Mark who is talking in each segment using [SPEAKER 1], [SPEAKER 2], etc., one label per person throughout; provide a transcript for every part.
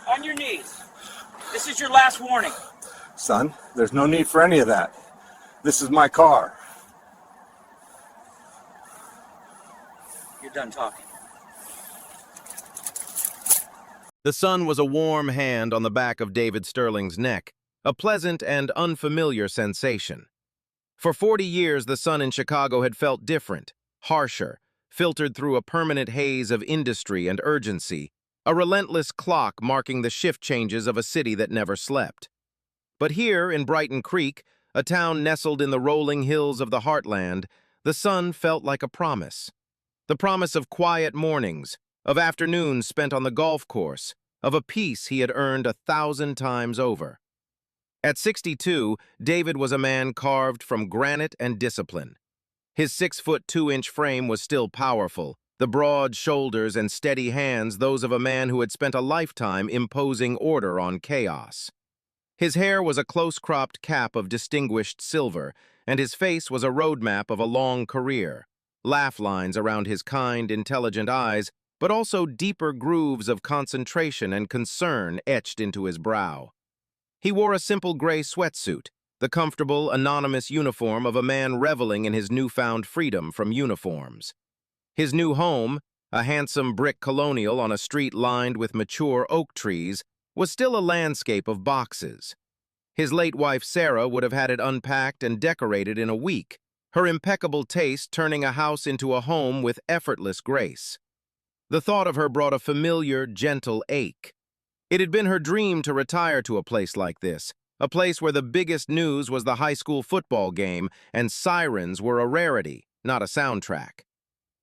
[SPEAKER 1] On your knees. This is your last warning.
[SPEAKER 2] Son, there's no need for any of that. This is my car.
[SPEAKER 1] You're done talking.
[SPEAKER 3] The sun was a warm hand on the back of David Sterling's neck, a pleasant and unfamiliar sensation. For 40 years, the sun in Chicago had felt different, harsher, filtered through a permanent haze of industry and urgency, a relentless clock marking the shift changes of a city that never slept. But here, in Brighton Creek, a town nestled in the rolling hills of the heartland, the sun felt like a promise. The promise of quiet mornings, of afternoons spent on the golf course, of a peace he had earned 1,000 times over. At 62, David was a man carved from granite and discipline. His 6'2" frame was still powerful, the broad shoulders and steady hands those of a man who had spent a lifetime imposing order on chaos. His hair was a close-cropped cap of distinguished silver, and his face was a roadmap of a long career, laugh lines around his kind, intelligent eyes, but also deeper grooves of concentration and concern etched into his brow. He wore a simple gray sweatsuit, the comfortable, anonymous uniform of a man reveling in his newfound freedom from uniforms. His new home, a handsome brick colonial on a street lined with mature oak trees, was still a landscape of boxes. His late wife Sarah would have had it unpacked and decorated in a week, her impeccable taste turning a house into a home with effortless grace. The thought of her brought a familiar, gentle ache. It had been her dream to retire to a place like this, a place where the biggest news was the high school football game and sirens were a rarity, not a soundtrack.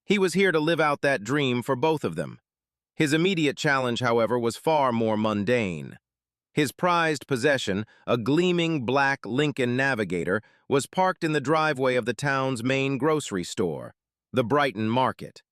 [SPEAKER 3] He was here to live out that dream for both of them. His immediate challenge, however, was far more mundane. His prized possession, a gleaming black Lincoln Navigator, was parked in the driveway of the town's main grocery store, the Brighton Market.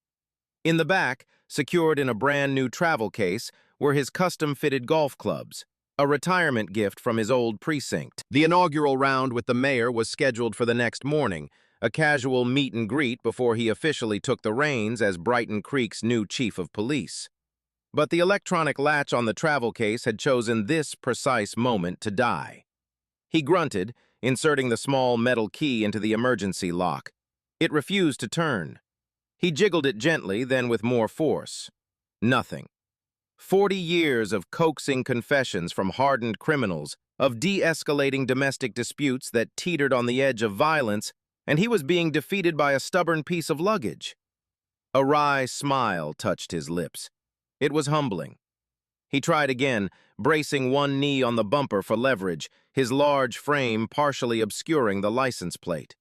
[SPEAKER 3] In the back, secured in a brand-new travel case, were his custom-fitted golf clubs, a retirement gift from his old precinct. The inaugural round with the mayor was scheduled for the next morning, a casual meet and greet before he officially took the reins as Brighton Creek's new chief of police. But the electronic latch on the travel case had chosen this precise moment to die. He grunted, inserting the small metal key into the emergency lock. It refused to turn. He jiggled it gently, then with more force. Nothing. 40 years of coaxing confessions from hardened criminals, of de-escalating domestic disputes that teetered on the edge of violence, and he was being defeated by a stubborn piece of luggage. A wry smile touched his lips. It was humbling. He tried again, bracing one knee on the bumper for leverage, his large frame partially obscuring the license plate.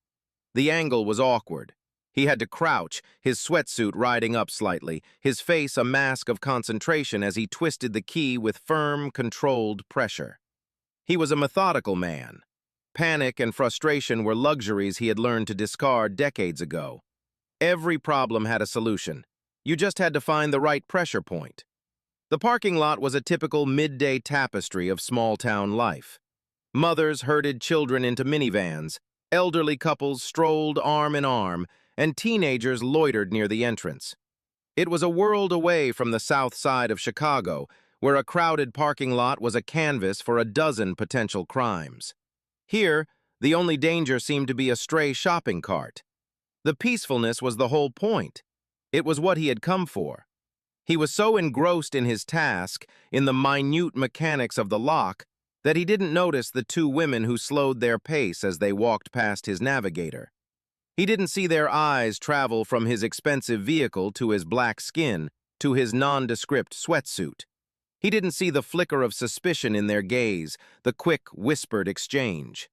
[SPEAKER 3] The angle was awkward. He had to crouch, his sweatsuit riding up slightly, his face a mask of concentration as he twisted the key with firm, controlled pressure. He was a methodical man. Panic and frustration were luxuries he had learned to discard decades ago. Every problem had a solution. You just had to find the right pressure point. The parking lot was a typical midday tapestry of small-town life. Mothers herded children into minivans, elderly couples strolled arm in arm, and teenagers loitered near the entrance. It was a world away from the south side of Chicago, where a crowded parking lot was a canvas for a dozen potential crimes. Here, the only danger seemed to be a stray shopping cart. The peacefulness was the whole point. It was what he had come for. He was so engrossed in his task, in the minute mechanics of the lock, that he didn't notice the two women who slowed their pace as they walked past his Navigator. He didn't see their eyes travel from his expensive vehicle to his black skin, to his nondescript sweatsuit. He didn't see the flicker of suspicion in their gaze, the quick, whispered exchange.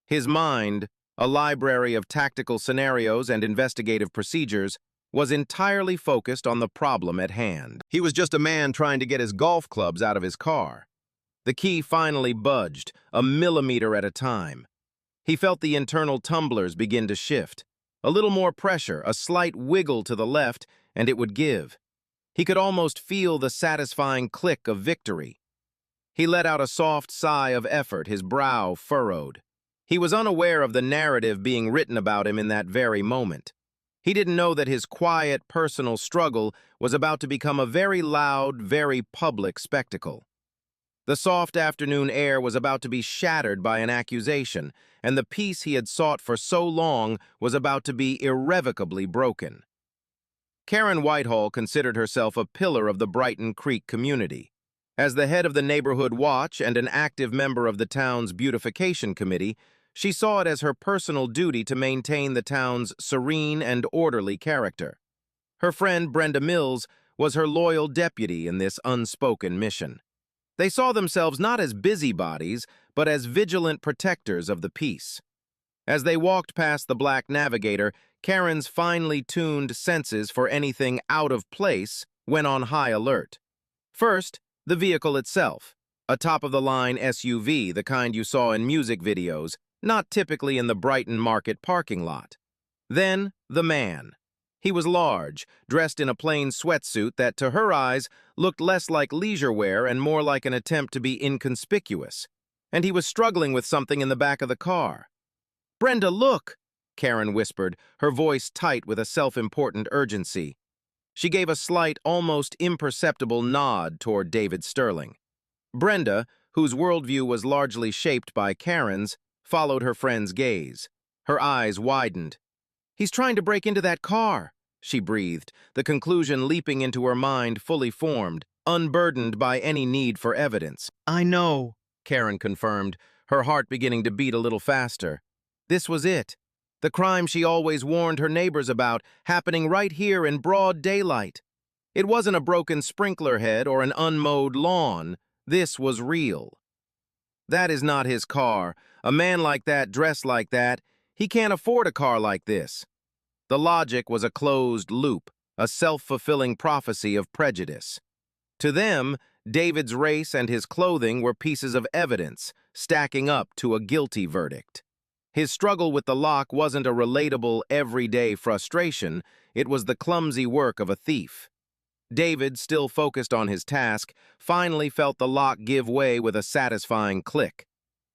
[SPEAKER 3] His mind, a library of tactical scenarios and investigative procedures, was entirely focused on the problem at hand. He was just a man trying to get his golf clubs out of his car. The key finally budged, a millimeter at a time. He felt the internal tumblers begin to shift. A little more pressure, a slight wiggle to the left, and it would give. He could almost feel the satisfying click of victory. He let out a soft sigh of effort, his brow furrowed. He was unaware of the narrative being written about him in that very moment. He didn't know that his quiet, personal struggle was about to become a very loud, very public spectacle. The soft afternoon air was about to be shattered by an accusation, and the peace he had sought for so long was about to be irrevocably broken. Karen Whitehall considered herself a pillar of the Brighton Creek community. As the head of the neighborhood watch and an active member of the town's beautification committee, she saw it as her personal duty to maintain the town's serene and orderly character. Her friend Brenda Mills was her loyal deputy in this unspoken mission. They saw themselves not as busybodies, but as vigilant protectors of the peace. As they walked past the Black Navigator, Karen's finely tuned senses for anything out of place went on high alert. First, the vehicle itself, a top-of-the-line SUV, the kind you saw in music videos, not typically in the Brighton Market parking lot. Then, the man. He was large, dressed in a plain sweatsuit that, to her eyes, looked less like leisure wear and more like an attempt to be inconspicuous. And he was struggling with something in the back of the car. "Brenda, look!" Karen whispered, her voice tight with a self-important urgency. She gave a slight, almost imperceptible nod toward David Sterling. Brenda, whose worldview was largely shaped by Karen's, followed her friend's gaze. Her eyes widened. "He's trying to break into that car," she breathed, the conclusion leaping into her mind fully formed, unburdened by any need for evidence. "I know," Karen confirmed, her heart beginning to beat a little faster. This was it. The crime she always warned her neighbors about, happening right here in broad daylight. It wasn't a broken sprinkler head or an unmowed lawn. This was real. "That is not his car. A man like that, dressed like that, he can't afford a car like this." The logic was a closed loop, a self-fulfilling prophecy of prejudice. To them, David's race and his clothing were pieces of evidence, stacking up to a guilty verdict. His struggle with the lock wasn't a relatable, everyday frustration, it was the clumsy work of a thief. David, still focused on his task, finally felt the lock give way with a satisfying click.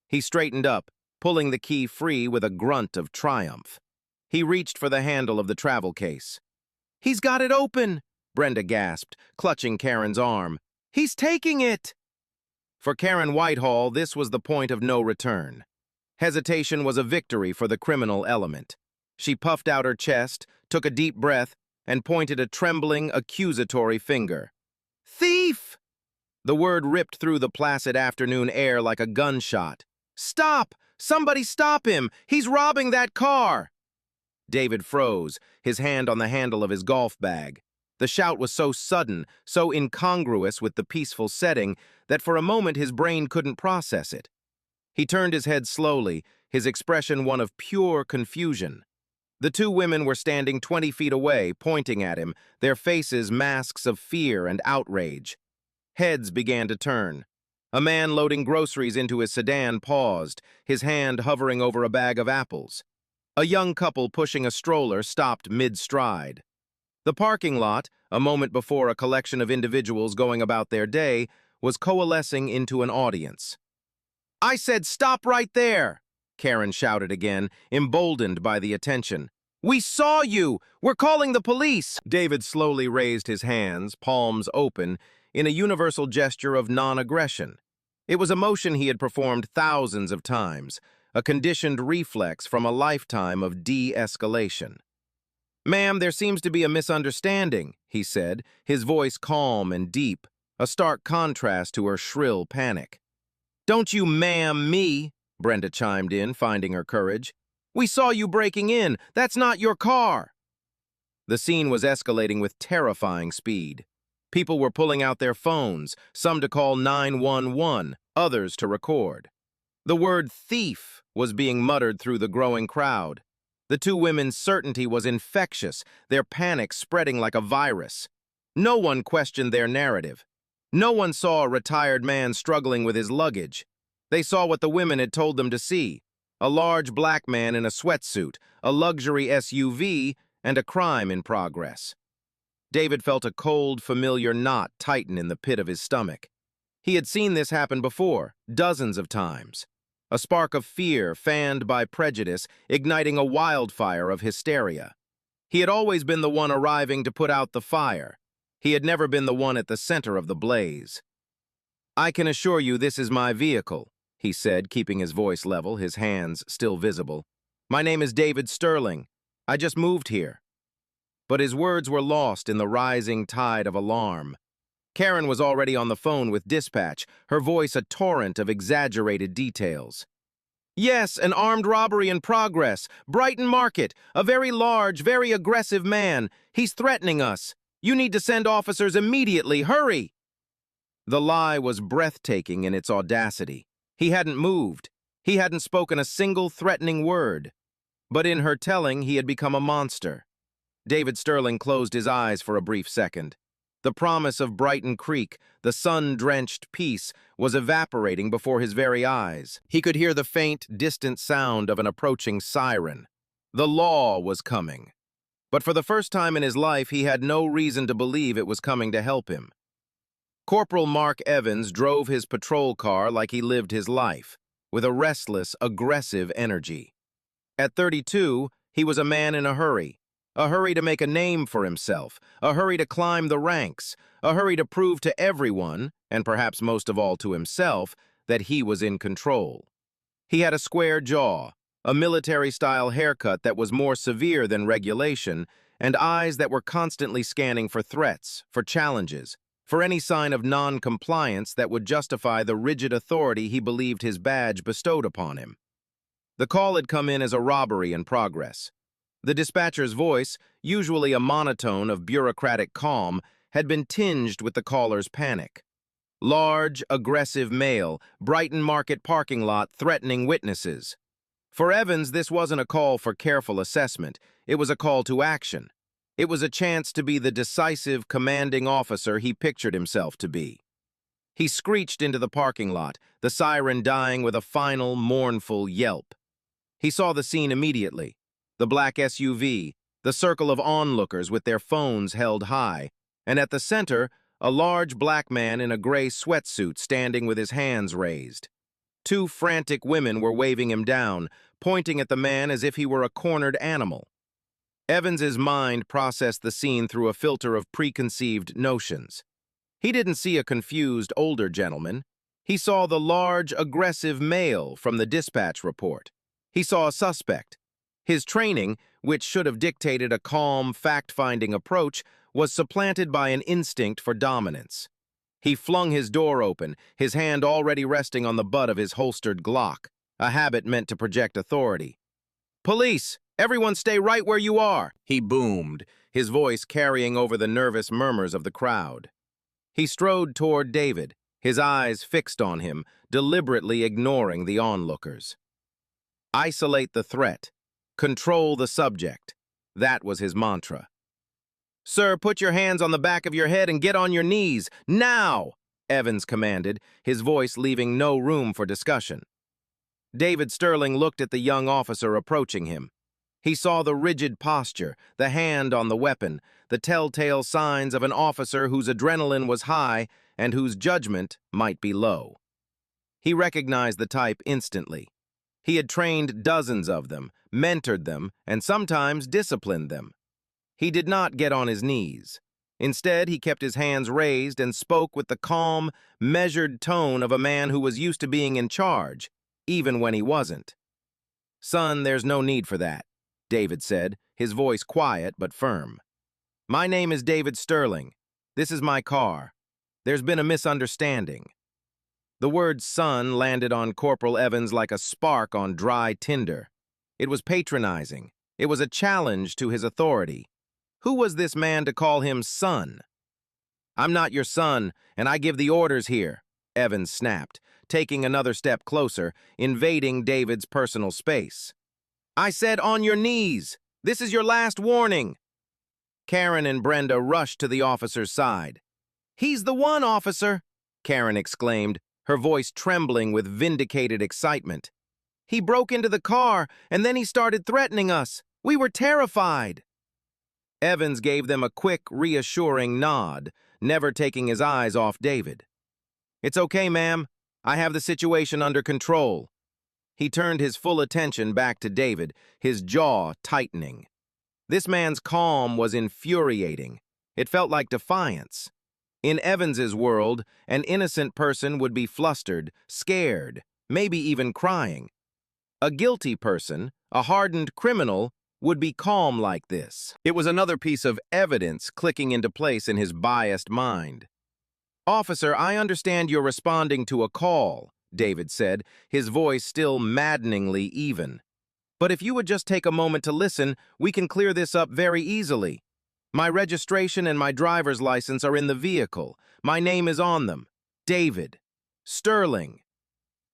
[SPEAKER 3] He straightened up, pulling the key free with a grunt of triumph. He reached for the handle of the travel case. "He's got it open!" Brenda gasped, clutching Karen's arm. "He's taking it!" For Karen Whitehall, this was the point of no return. Hesitation was a victory for the criminal element. She puffed out her chest, took a deep breath, and pointed a trembling, accusatory finger. "Thief!" The word ripped through the placid afternoon air like a gunshot. "Stop! Somebody stop him! He's robbing that car!" David froze, his hand on the handle of his golf bag. The shout was so sudden, so incongruous with the peaceful setting, that for a moment his brain couldn't process it. He turned his head slowly, his expression one of pure confusion. The two women were standing 20 feet away, pointing at him, their faces masks of fear and outrage. Heads began to turn. A man loading groceries into his sedan paused, his hand hovering over a bag of apples. A young couple pushing a stroller stopped mid-stride. The parking lot, a moment before a collection of individuals going about their day, was coalescing into an audience. "I said stop right there!" Karen shouted again, emboldened by the attention. "We saw you! We're calling the police!" David slowly raised his hands, palms open, in a universal gesture of non-aggression. It was a motion he had performed thousands of times, a conditioned reflex from a lifetime of de-escalation. "Ma'am, there seems to be a misunderstanding," he said, his voice calm and deep, a stark contrast to her shrill panic. "Don't you ma'am me," Brenda chimed in, finding her courage. "We saw you breaking in. That's not your car." The scene was escalating with terrifying speed. People were pulling out their phones, some to call 911, others to record. The word thief was being muttered through the growing crowd. The two women's certainty was infectious, their panic spreading like a virus. No one questioned their narrative. No one saw a retired man struggling with his luggage. They saw what the women had told them to see: a large black man in a sweatsuit, a luxury SUV, and a crime in progress. David felt a cold, familiar knot tighten in the pit of his stomach. He had seen this happen before, dozens of times. A spark of fear fanned by prejudice, igniting a wildfire of hysteria. He had always been the one arriving to put out the fire. He had never been the one at the center of the blaze. "I can assure you this is my vehicle," he said, keeping his voice level, his hands still visible. "My name is David Sterling. I just moved here." But his words were lost in the rising tide of alarm. Karen was already on the phone with dispatch, her voice a torrent of exaggerated details. "Yes, an armed robbery in progress. Brighton Market. A very large, very aggressive man. He's threatening us. You need to send officers immediately. Hurry!" The lie was breathtaking in its audacity. He hadn't moved. He hadn't spoken a single threatening word. But in her telling, he had become a monster. David Sterling closed his eyes for a brief second. The promise of Brighton Creek, the sun-drenched peace, was evaporating before his very eyes. He could hear the faint, distant sound of an approaching siren. The law was coming. But for the first time in his life, he had no reason to believe it was coming to help him. Corporal Mark Evans drove his patrol car like he lived his life, with a restless, aggressive energy. At 32, he was a man in a hurry to make a name for himself, a hurry to climb the ranks, a hurry to prove to everyone, and perhaps most of all to himself, that he was in control. He had a square jaw, a military-style haircut that was more severe than regulation, and eyes that were constantly scanning for threats, for challenges, for any sign of non-compliance that would justify the rigid authority he believed his badge bestowed upon him. The call had come in as a robbery in progress. The dispatcher's voice, usually a monotone of bureaucratic calm, had been tinged with the caller's panic. Large, aggressive male, Brighton Market parking lot threatening witnesses. For Evans, this wasn't a call for careful assessment. It was a call to action. It was a chance to be the decisive, commanding officer he pictured himself to be. He screeched into the parking lot, the siren dying with a final, mournful yelp. He saw the scene immediately. The black SUV, the circle of onlookers with their phones held high, and at the center, a large black man in a gray sweatsuit standing with his hands raised. Two frantic women were waving him down, pointing at the man as if he were a cornered animal. Evans's mind processed the scene through a filter of preconceived notions. He didn't see a confused older gentleman. He saw the large, aggressive male from the dispatch report. He saw a suspect. His training, which should have dictated a calm, fact-finding approach, was supplanted by an instinct for dominance. He flung his door open, his hand already resting on the butt of his holstered Glock, a habit meant to project authority. "Police! Everyone stay right where you are!" he boomed, his voice carrying over the nervous murmurs of the crowd. He strode toward David, his eyes fixed on him, deliberately ignoring the onlookers. Isolate the threat. Control the subject. That was his mantra. "Sir, put your hands on the back of your head and get on your knees, now!" Evans commanded, his voice leaving no room for discussion. David Sterling looked at the young officer approaching him. He saw the rigid posture, the hand on the weapon, the telltale signs of an officer whose adrenaline was high and whose judgment might be low. He recognized the type instantly. He had trained dozens of them, mentored them, and sometimes disciplined them. He did not get on his knees. Instead, he kept his hands raised and spoke with the calm, measured tone of a man who was used to being in charge, even when he wasn't. "Son, there's no need for that," David said, his voice quiet but firm. "My name is David Sterling. This is my car. There's been a misunderstanding." The word son landed on Corporal Evans like a spark on dry tinder. It was patronizing. It was a challenge to his authority. Who was this man to call him son? "I'm not your son, and I give the orders here," Evans snapped, taking another step closer, invading David's personal space. "I said on your knees. This is your last warning." Karen and Brenda rushed to the officer's side. "He's the one, officer," Karen exclaimed, her voice trembling with vindicated excitement. "He broke into the car, and then he started threatening us. We were terrified." Evans gave them a quick, reassuring nod, never taking his eyes off David. "It's okay, ma'am. I have the situation under control." He turned his full attention back to David, his jaw tightening. This man's calm was infuriating. It felt like defiance. In Evans's world, an innocent person would be flustered, scared, maybe even crying. A guilty person, a hardened criminal, would be calm like this. It was another piece of evidence clicking into place in his biased mind. "Officer, I understand you're responding to a call," David said, his voice still maddeningly even. "But if you would just take a moment to listen, we can clear this up very easily. My registration and my driver's license are in the vehicle. My name is on them. David Sterling."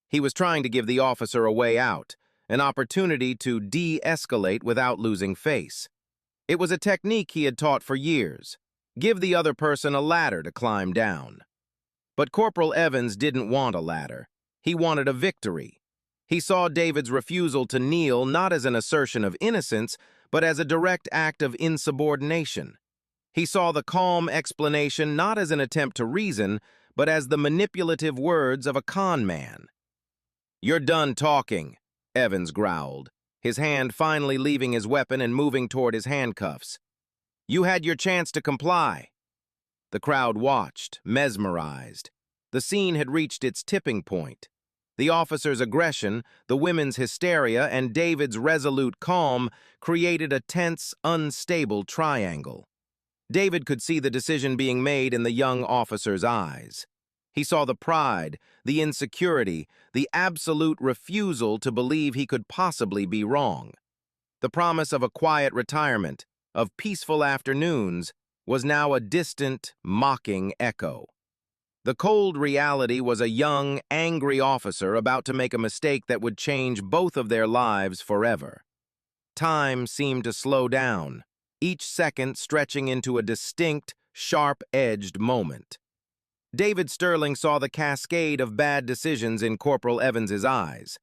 [SPEAKER 3] He was trying to give the officer a way out, an opportunity to de-escalate without losing face. It was a technique he had taught for years. Give the other person a ladder to climb down. But Corporal Evans didn't want a ladder. He wanted a victory. He saw David's refusal to kneel not as an assertion of innocence, but as a direct act of insubordination. He saw the calm explanation not as an attempt to reason, but as the manipulative words of a con man. "You're done talking," Evans growled, his hand finally leaving his weapon and moving toward his handcuffs. "You had your chance to comply." The crowd watched, mesmerized. The scene had reached its tipping point. The officer's aggression, the women's hysteria, and David's resolute calm created a tense, unstable triangle. David could see the decision being made in the young officer's eyes. He saw the pride, the insecurity, the absolute refusal to believe he could possibly be wrong. The promise of a quiet retirement, of peaceful afternoons, was now a distant, mocking echo. The cold reality was a young, angry officer about to make a mistake that would change both of their lives forever. Time seemed to slow down, each second stretching into a distinct, sharp-edged moment. David Sterling saw the cascade of bad decisions in Corporal Evans's eyes.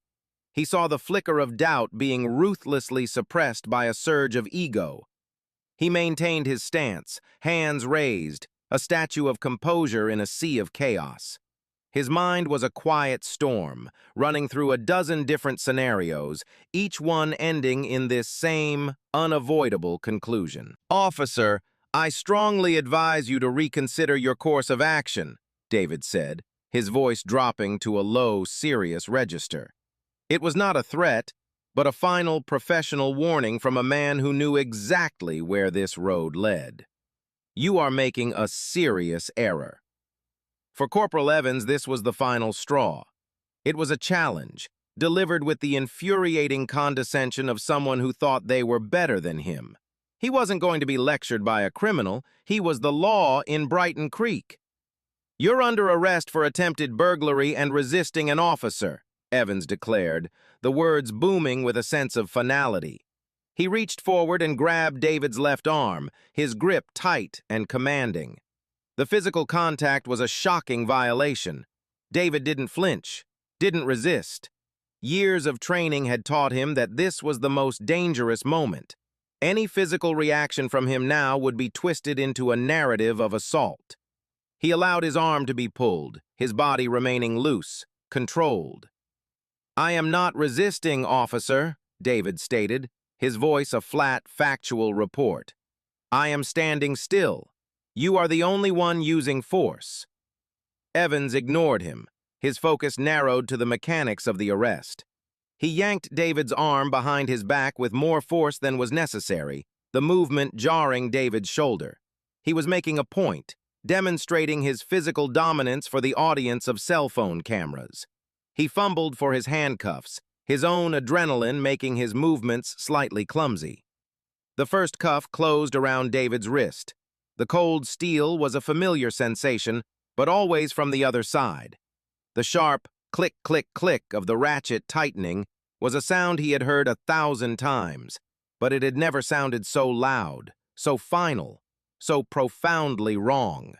[SPEAKER 3] He saw the flicker of doubt being ruthlessly suppressed by a surge of ego. He maintained his stance, hands raised, a statue of composure in a sea of chaos. His mind was a quiet storm, running through a dozen different scenarios, each one ending in this same, unavoidable conclusion. "Officer, I strongly advise you to reconsider your course of action," David said, his voice dropping to a low, serious register. It was not a threat, but a final professional warning from a man who knew exactly where this road led. "You are making a serious error." For Corporal Evans, this was the final straw. It was a challenge, delivered with the infuriating condescension of someone who thought they were better than him. He wasn't going to be lectured by a criminal. He was the law in Brighton Creek. "You're under arrest for attempted burglary and resisting an officer," Evans declared, the words booming with a sense of finality. He reached forward and grabbed David's left arm, his grip tight and commanding. The physical contact was a shocking violation. David didn't flinch, didn't resist. Years of training had taught him that this was the most dangerous moment. Any physical reaction from him now would be twisted into a narrative of assault. He allowed his arm to be pulled, his body remaining loose, controlled. "I am not resisting, officer," David stated, his voice a flat, factual report. "I am standing still. You are the only one using force." Evans ignored him, his focus narrowed to the mechanics of the arrest. He yanked David's arm behind his back with more force than was necessary, the movement jarring David's shoulder. He was making a point, demonstrating his physical dominance for the audience of cell phone cameras. He fumbled for his handcuffs, his own adrenaline making his movements slightly clumsy. The first cuff closed around David's wrist. The cold steel was a familiar sensation, but always from the other side. The sharp click, click, click of the ratchet tightening was a sound he had heard 1,000 times, but it had never sounded so loud, so final, so profoundly wrong.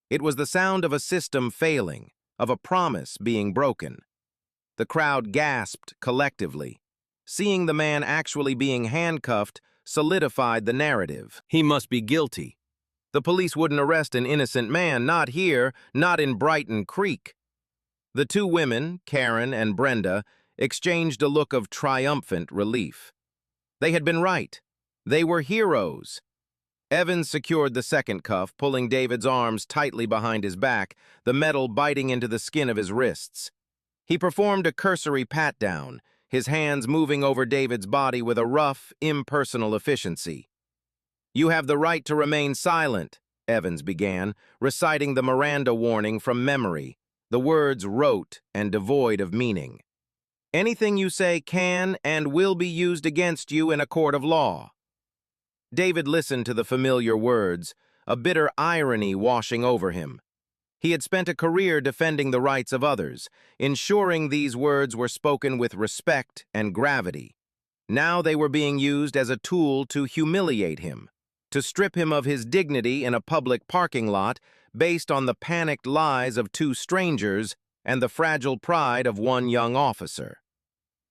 [SPEAKER 3] It was the sound of a system failing, of a promise being broken. The crowd gasped collectively. Seeing the man actually being handcuffed solidified the narrative. He must be guilty. The police wouldn't arrest an innocent man, not here, not in Brighton Creek. The two women, Karen and Brenda, exchanged a look of triumphant relief. They had been right. They were heroes. Evans secured the second cuff, pulling David's arms tightly behind his back, the metal biting into the skin of his wrists. He performed a cursory pat-down, his hands moving over David's body with a rough, impersonal efficiency. "You have the right to remain silent," Evans began, reciting the Miranda warning from memory, the words rote and devoid of meaning. "Anything you say can and will be used against you in a court of law." David listened to the familiar words, a bitter irony washing over him. He had spent a career defending the rights of others, ensuring these words were spoken with respect and gravity. Now they were being used as a tool to humiliate him, to strip him of his dignity in a public parking lot based on the panicked lies of two strangers and the fragile pride of one young officer.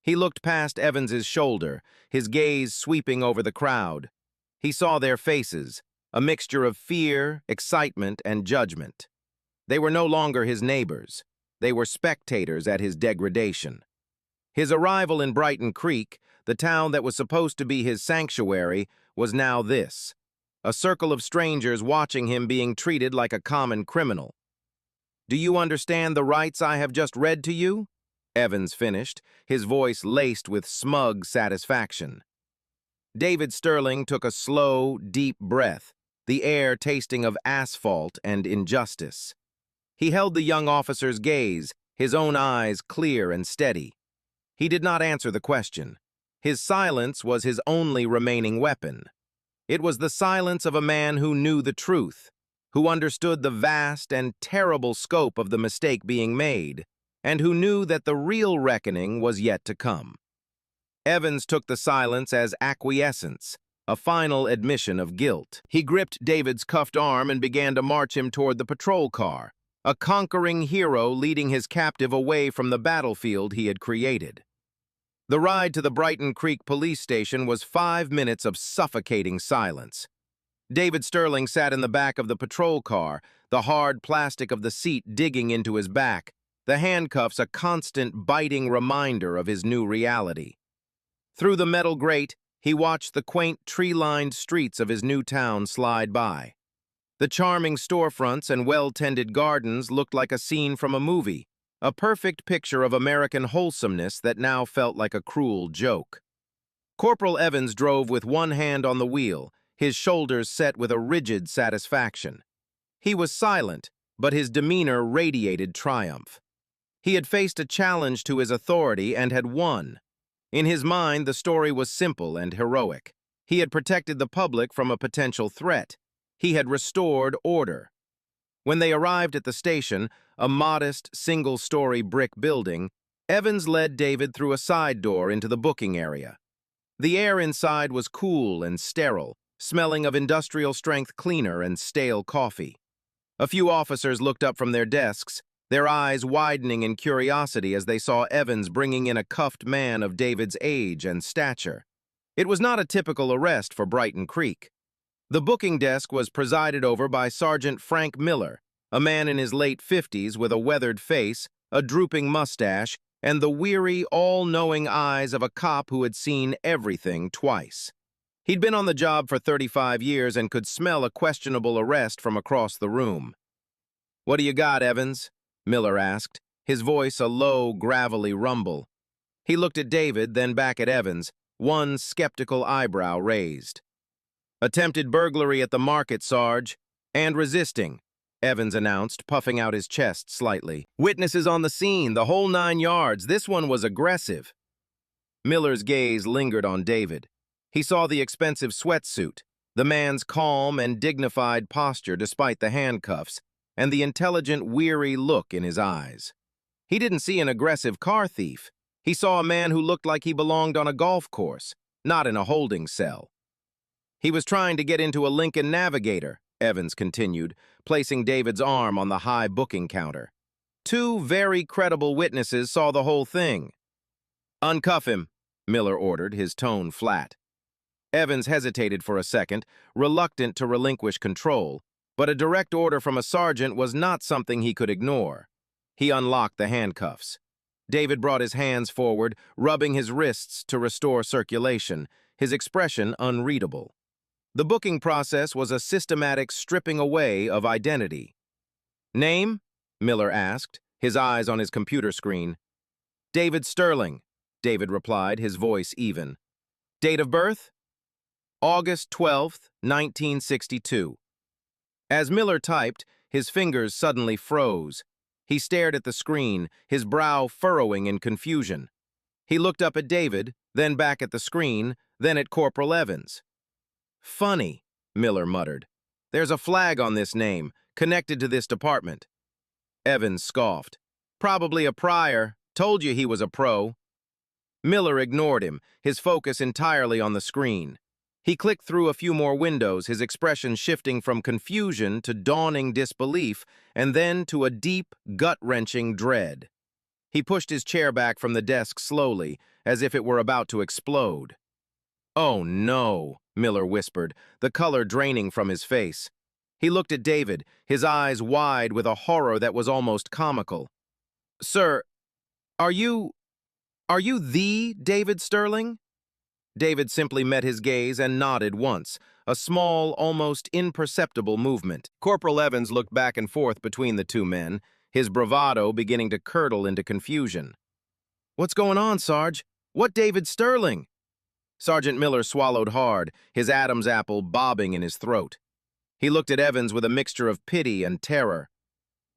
[SPEAKER 3] He looked past Evans's shoulder, his gaze sweeping over the crowd. He saw their faces, a mixture of fear, excitement, and judgment. They were no longer his neighbors. They were spectators at his degradation. His arrival in Brighton Creek, the town that was supposed to be his sanctuary, was now this: a circle of strangers watching him being treated like a common criminal. "Do you understand the rights I have just read to you?" Evans finished, his voice laced with smug satisfaction. David Sterling took a slow, deep breath, the air tasting of asphalt and injustice. He held the young officer's gaze, his own eyes clear and steady. He did not answer the question. His silence was his only remaining weapon. It was the silence of a man who knew the truth, who understood the vast and terrible scope of the mistake being made, and who knew that the real reckoning was yet to come. Evans took the silence as acquiescence, a final admission of guilt. He gripped David's cuffed arm and began to march him toward the patrol car, a conquering hero leading his captive away from the battlefield he had created. The ride to the Brighton Creek police station was 5 minutes of suffocating silence. David Sterling sat in the back of the patrol car, the hard plastic of the seat digging into his back, the handcuffs a constant biting reminder of his new reality. Through the metal grate, he watched the quaint tree-lined streets of his new town slide by. The charming storefronts and well-tended gardens looked like a scene from a movie, a perfect picture of American wholesomeness that now felt like a cruel joke. Corporal Evans drove with one hand on the wheel, his shoulders set with a rigid satisfaction. He was silent, but his demeanor radiated triumph. He had faced a challenge to his authority and had won. In his mind, the story was simple and heroic. He had protected the public from a potential threat. He had restored order. When they arrived at the station, a modest, single-story brick building, Evans led David through a side door into the booking area. The air inside was cool and sterile, smelling of industrial-strength cleaner and stale coffee. A few officers looked up from their desks, their eyes widening in curiosity as they saw Evans bringing in a cuffed man of David's age and stature. It was not a typical arrest for Brighton Creek. The booking desk was presided over by Sergeant Frank Miller, a man in his late 50s with a weathered face, a drooping mustache, and the weary, all-knowing eyes of a cop who had seen everything twice. He'd been on the job for 35 years and could smell a questionable arrest from across the room. "What do you got, Evans?" Miller asked, his voice a low, gravelly rumble. He looked at David, then back at Evans, one skeptical eyebrow raised. "Attempted burglary at the market, Sarge, and resisting," Evans announced, puffing out his chest slightly. "Witnesses on the scene, the whole 9 yards. This one was aggressive." Miller's gaze lingered on David. He saw the expensive sweatsuit, the man's calm and dignified posture despite the handcuffs, and the intelligent, weary look in his eyes. He didn't see an aggressive car thief. He saw a man who looked like he belonged on a golf course, not in a holding cell. "He was trying to get into a Lincoln Navigator," Evans continued, placing David's arm on the high booking counter. "2 very credible witnesses saw the whole thing." "Uncuff him," Miller ordered, his tone flat. Evans hesitated for a second, reluctant to relinquish control, but a direct order from a sergeant was not something he could ignore. He unlocked the handcuffs. David brought his hands forward, rubbing his wrists to restore circulation, his expression unreadable. The booking process was a systematic stripping away of identity. "Name?" Miller asked, his eyes on his computer screen. "David Sterling," David replied, his voice even. "Date of birth?" "August 12th, 1962. As Miller typed, his fingers suddenly froze. He stared at the screen, his brow furrowing in confusion. He looked up at David, then back at the screen, then at Corporal Evans. "Funny," Miller muttered. "There's a flag on this name, connected to this department." Evans scoffed. "Probably a prior. Told you he was a pro." Miller ignored him, his focus entirely on the screen. He clicked through a few more windows, his expression shifting from confusion to dawning disbelief, and then to a deep, gut-wrenching dread. He pushed his chair back from the desk slowly, as if it were about to explode. "Oh, no," Miller whispered, the color draining from his face. He looked at David, his eyes wide with a horror that was almost comical. "Sir, are you the David Sterling?" David simply met his gaze and nodded once, a small, almost imperceptible movement. Corporal Evans looked back and forth between the two men, his bravado beginning to curdle into confusion. "What's going on, Sarge? What David Sterling?" Sergeant Miller swallowed hard, his Adam's apple bobbing in his throat. He looked at Evans with a mixture of pity and terror.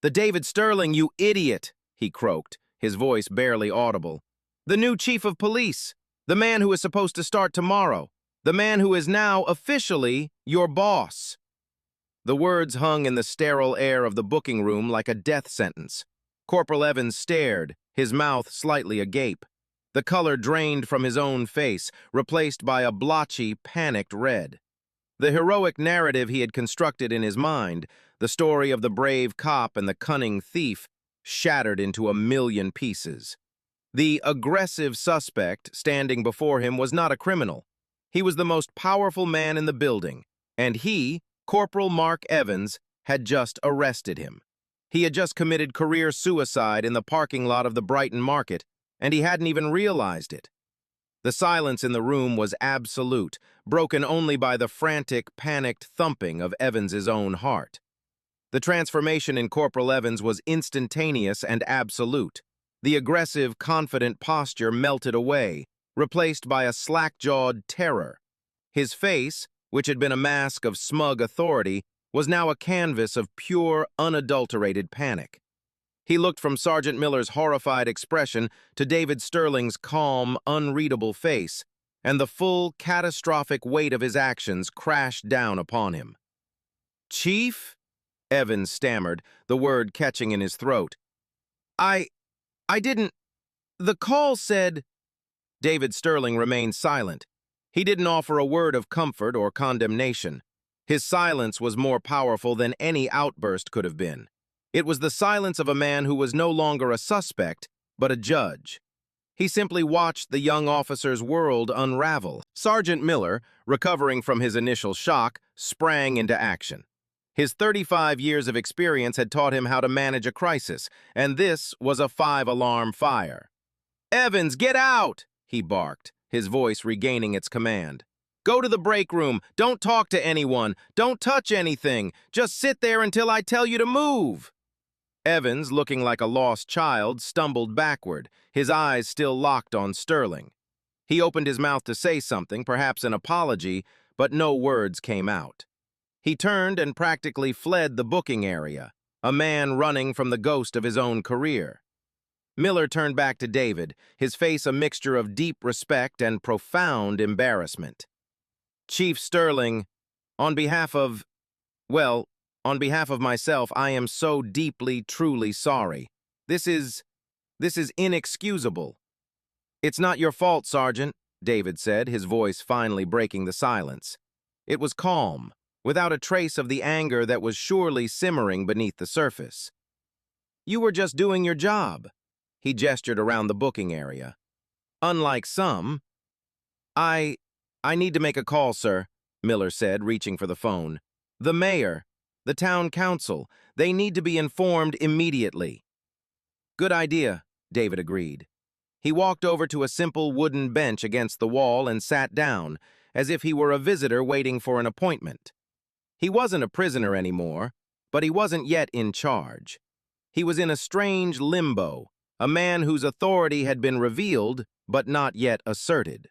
[SPEAKER 3] "The David Sterling, you idiot!" he croaked, his voice barely audible. "The new chief of police, the man who is supposed to start tomorrow, the man who is now officially your boss." The words hung in the sterile air of the booking room like a death sentence. Corporal Evans stared, his mouth slightly agape. The color drained from his own face, replaced by a blotchy, panicked red. The heroic narrative he had constructed in his mind, the story of the brave cop and the cunning thief, shattered into a million pieces. The aggressive suspect standing before him was not a criminal. He was the most powerful man in the building, and he, Corporal Mark Evans, had just arrested him. He had just committed career suicide in the parking lot of the Brighton Market, and he hadn't even realized it. The silence in the room was absolute, broken only by the frantic, panicked thumping of Evans's own heart. The transformation in Corporal Evans was instantaneous and absolute. The aggressive, confident posture melted away, replaced by a slack-jawed terror. His face, which had been a mask of smug authority, was now a canvas of pure, unadulterated panic. He looked from Sergeant Miller's horrified expression to David Sterling's calm, unreadable face, and the full, catastrophic weight of his actions crashed down upon him. "Chief?" Evans stammered, the word catching in his throat. I didn't... The call said..." David Sterling remained silent. He didn't offer a word of comfort or condemnation. His silence was more powerful than any outburst could have been. It was the silence of a man who was no longer a suspect, but a judge. He simply watched the young officer's world unravel. Sergeant Miller, recovering from his initial shock, sprang into action. His 35 years of experience had taught him how to manage a crisis, and this was a 5-alarm fire. "Evans, get out!" he barked, his voice regaining its command. "Go to the break room. Don't talk to anyone. Don't touch anything. Just sit there until I tell you to move." Evans, looking like a lost child, stumbled backward, his eyes still locked on Sterling. He opened his mouth to say something, perhaps an apology, but no words came out. He turned and practically fled the booking area, a man running from the ghost of his own career. Miller turned back to David, his face a mixture of deep respect and profound embarrassment. "Chief Sterling, on behalf of myself, I am so deeply, truly sorry. This is inexcusable." "It's not your fault, Sergeant," David said, his voice finally breaking the silence. It was calm, without a trace of the anger that was surely simmering beneath the surface. "You were just doing your job." He gestured around the booking area. "Unlike some..." I need to make a call, sir," Miller said, reaching for the phone. "The mayor, the town council, they need to be informed immediately." "Good idea," David agreed. He walked over to a simple wooden bench against the wall and sat down, as if he were a visitor waiting for an appointment. He wasn't a prisoner anymore, but he wasn't yet in charge. He was in a strange limbo, a man whose authority had been revealed but not yet asserted.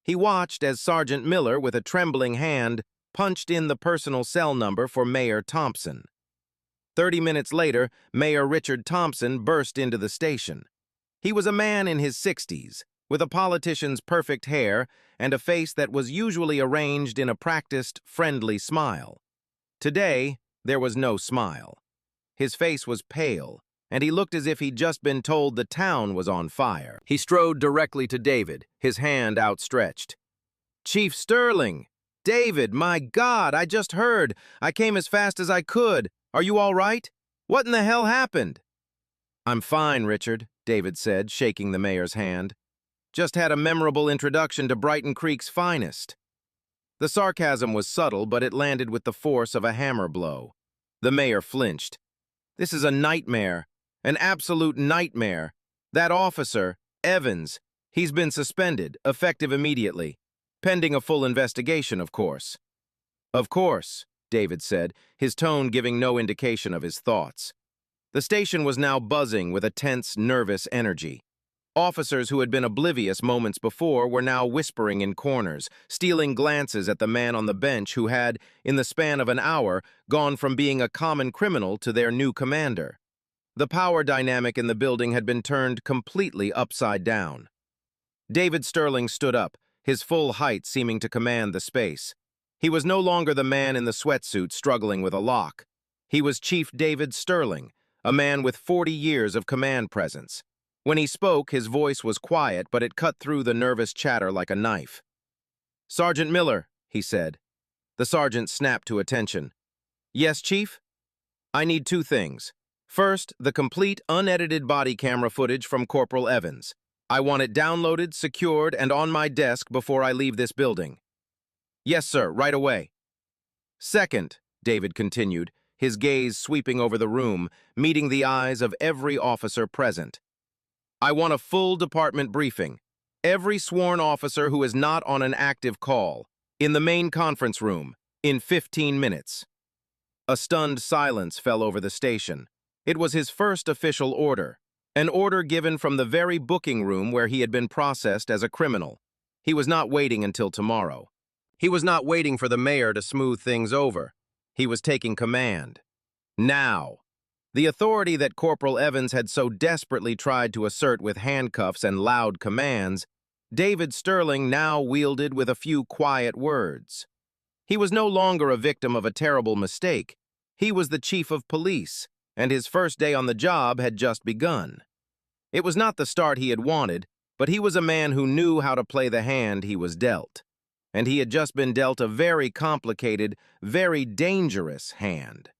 [SPEAKER 3] He watched as Sergeant Miller, with a trembling hand, punched in the personal cell number for Mayor Thompson. 30 minutes later, Mayor Richard Thompson burst into the station. He was a man in his 60s, with a politician's perfect hair and a face that was usually arranged in a practiced, friendly smile. Today, there was no smile. His face was pale, and he looked as if he'd just been told the town was on fire. He strode directly to David, his hand outstretched. "Chief Sterling! David, my God, I just heard. I came as fast as I could. Are you all right? What in the hell happened?" "I'm fine, Richard," David said, shaking the mayor's hand. "Just had a memorable introduction to Brighton Creek's finest." The sarcasm was subtle, but it landed with the force of a hammer blow. The mayor flinched. "This is a nightmare, an absolute nightmare. That officer, Evans, he's been suspended, effective immediately. Pending a full investigation, of course." "Of course," David said, his tone giving no indication of his thoughts. The station was now buzzing with a tense, nervous energy. Officers who had been oblivious moments before were now whispering in corners, stealing glances at the man on the bench who had, in the span of an hour, gone from being a common criminal to their new commander. The power dynamic in the building had been turned completely upside down. David Sterling stood up, his full height seeming to command the space. He was no longer the man in the sweatsuit struggling with a lock. He was Chief David Sterling, a man with 40 years of command presence. When he spoke, his voice was quiet, but it cut through the nervous chatter like a knife. "Sergeant Miller," he said. The sergeant snapped to attention. "Yes, Chief? I need two things. First, the complete, unedited body camera footage from Corporal Evans. I want it downloaded, secured, and on my desk before I leave this building." "Yes, sir, right away." "Second," David continued, his gaze sweeping over the room, meeting the eyes of every officer present. "I want a full department briefing. Every sworn officer who is not on an active call, in the main conference room, in 15 minutes. A stunned silence fell over the station. It was his first official order, an order given from the very booking room where he had been processed as a criminal. He was not waiting until tomorrow. He was not waiting for the mayor to smooth things over. He was taking command. Now. The authority that Corporal Evans had so desperately tried to assert with handcuffs and loud commands, David Sterling now wielded with a few quiet words. He was no longer a victim of a terrible mistake. He was the chief of police, and his first day on the job had just begun. It was not the start he had wanted, but he was a man who knew how to play the hand he was dealt. And he had just been dealt a very complicated, very dangerous hand.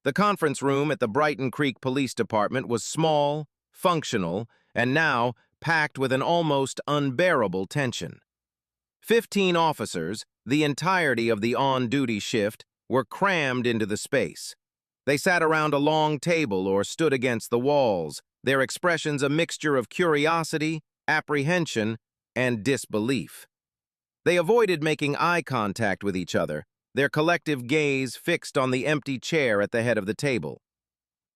[SPEAKER 3] The conference room at the Brighton Creek Police Department was small, functional, and now packed with an almost unbearable tension. 15 officers, the entirety of the on-duty shift, were crammed into the space. They sat around a long table or stood against the walls, their expressions a mixture of curiosity, apprehension, and disbelief. They avoided making eye contact with each other, their collective gaze fixed on the empty chair at the head of the table.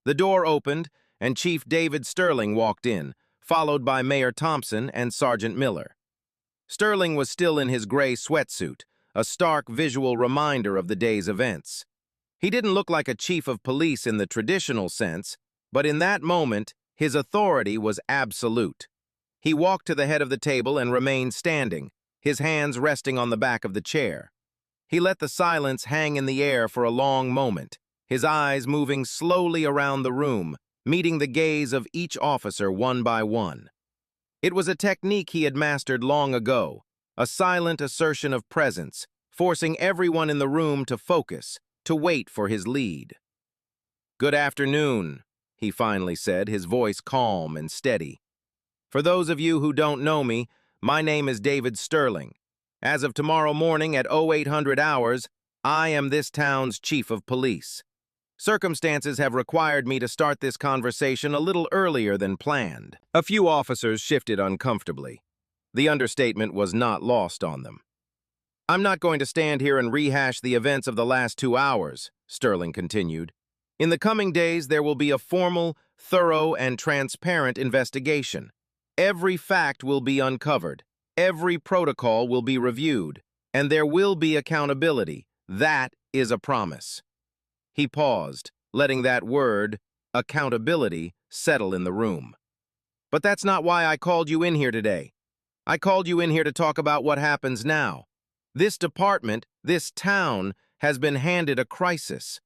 [SPEAKER 3] The door opened, and Chief David Sterling walked in, followed by Mayor Thompson and Sergeant Miller. Sterling was still in his gray sweatsuit, a stark visual reminder of the day's events. He didn't look like a chief of police in the traditional sense, but in that moment, his authority was absolute. He walked to the head of the table and remained standing, his hands resting on the back of the chair. He let the silence hang in the air for a long moment, his eyes moving slowly around the room, meeting the gaze of each officer one by one. It was a technique he had mastered long ago, a silent assertion of presence, forcing everyone in the room to focus, to wait for his lead. "Good afternoon," he finally said, his voice calm and steady. "For those of you who don't know me, my name is David Sterling. As of tomorrow morning at 0800 hours, I am this town's chief of police. Circumstances have required me to start this conversation a little earlier than planned." A few officers shifted uncomfortably. The understatement was not lost on them. I'm not going to stand here and rehash the events of the last 2 hours, Sterling continued. In the coming days, there will be a formal, thorough, and transparent investigation. Every fact will be uncovered. Every protocol will be reviewed. And there will be accountability. That is a promise. He paused, letting that word, accountability, settle in the room. But that's not why I called you in here today. I called you in here to talk about what happens now. This department, this town, has been handed a crisis.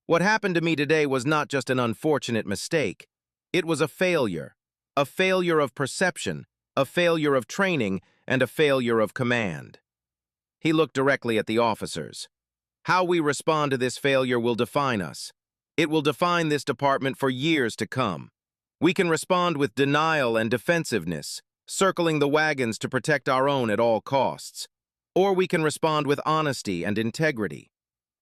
[SPEAKER 3] What happened to me today was not just an unfortunate mistake. It was a failure of perception, a failure of training, and a failure of command. He looked directly at the officers. How we respond to this failure will define us. It will define this department for years to come. We can respond with denial and defensiveness, circling the wagons to protect our own at all costs. Or we can respond with honesty and integrity.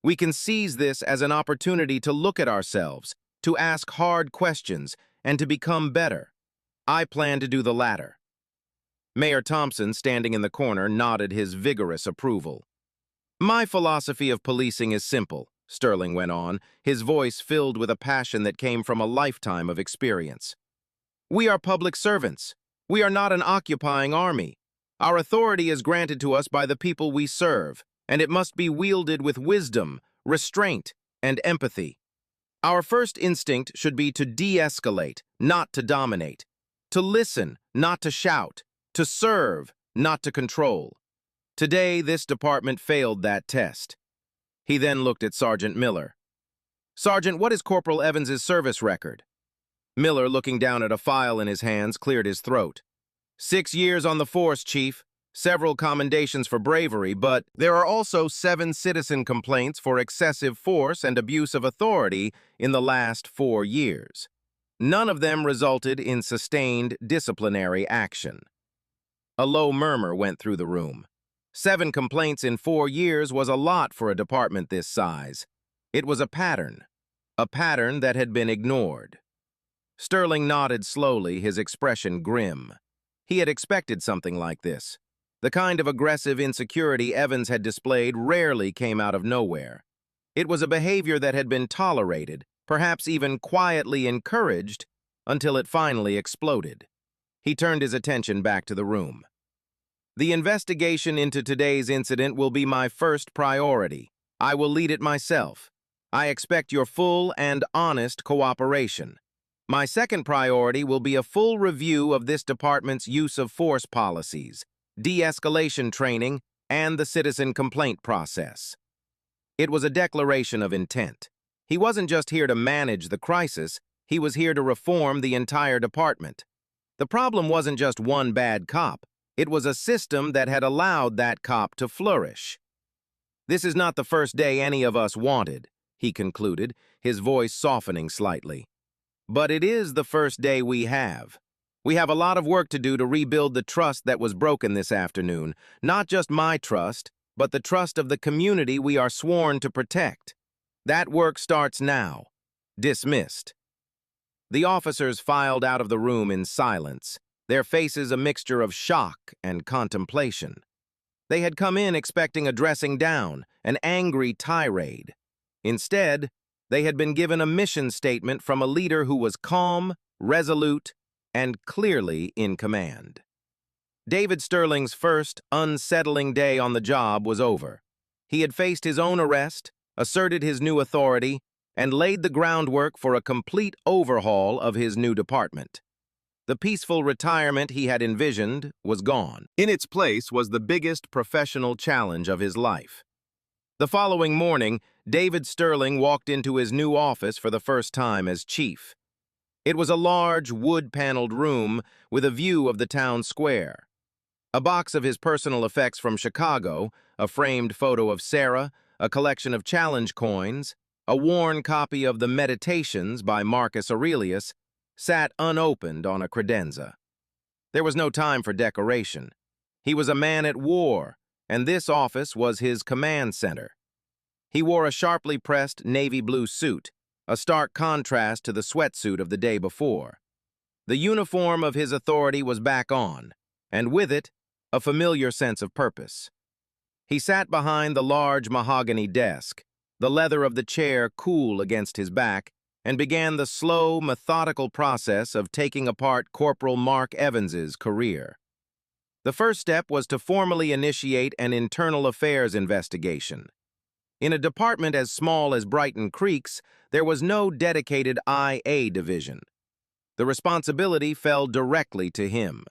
[SPEAKER 3] We can seize this as an opportunity to look at ourselves, to ask hard questions, and to become better. I plan to do the latter. Mayor Thompson, standing in the corner, nodded his vigorous approval. My philosophy of policing is simple, Sterling went on, his voice filled with a passion that came from a lifetime of experience. We are public servants. We are not an occupying army. Our authority is granted to us by the people we serve, and it must be wielded with wisdom, restraint, and empathy. Our first instinct should be to de-escalate, not to dominate, to listen, not to shout, to serve, not to control. Today, this department failed that test. He then looked at Sergeant Miller. Sergeant, what is Corporal Evans's service record? Miller, looking down at a file in his hands, cleared his throat. 6 years on the force, Chief. Several commendations for bravery, but there are also 7 citizen complaints for excessive force and abuse of authority in the last 4 years. None of them resulted in sustained disciplinary action. A low murmur went through the room. 7 complaints in 4 years was a lot for a department this size. It was a pattern that had been ignored. Sterling nodded slowly, his expression grim. He had expected something like this. The kind of aggressive insecurity Evans had displayed rarely came out of nowhere. It was a behavior that had been tolerated, perhaps even quietly encouraged, until it finally exploded. He turned his attention back to the room. The investigation into today's incident will be my first priority. I will lead it myself. I expect your full and honest cooperation. My second priority will be a full review of this department's use of force policies, de-escalation training, and the citizen complaint process. It was a declaration of intent. He wasn't just here to manage the crisis, he was here to reform the entire department. The problem wasn't just one bad cop, it was a system that had allowed that cop to flourish. This is not the first day any of us wanted, he concluded, his voice softening slightly. But it is the first day we have. We have a lot of work to do to rebuild the trust that was broken this afternoon. Not just my trust, but the trust of the community we are sworn to protect. That work starts now. Dismissed. The officers filed out of the room in silence, their faces a mixture of shock and contemplation. They had come in expecting a dressing down, an angry tirade. Instead, they had been given a mission statement from a leader who was calm, resolute, and clearly in command. David Sterling's first unsettling day on the job was over. He had faced his own arrest, asserted his new authority, and laid the groundwork for a complete overhaul of his new department. The peaceful retirement he had envisioned was gone. In its place was the biggest professional challenge of his life. The following morning, David Sterling walked into his new office for the first time as chief. It was a large, wood-paneled room with a view of the town square. A box of his personal effects from Chicago, a framed photo of Sarah, a collection of challenge coins, a worn copy of the Meditations by Marcus Aurelius, sat unopened on a credenza. There was no time for decoration. He was a man at war, and this office was his command center. He wore a sharply pressed navy blue suit, a stark contrast to the sweatsuit of the day before. The uniform of his authority was back on, and with it, a familiar sense of purpose. He sat behind the large mahogany desk, the leather of the chair cool against his back, and began the slow, methodical process of taking apart Corporal Mark Evans's career. The first step was to formally initiate an internal affairs investigation. In a department as small as Brighton Creek's, there was no dedicated IA division. The responsibility fell directly to him.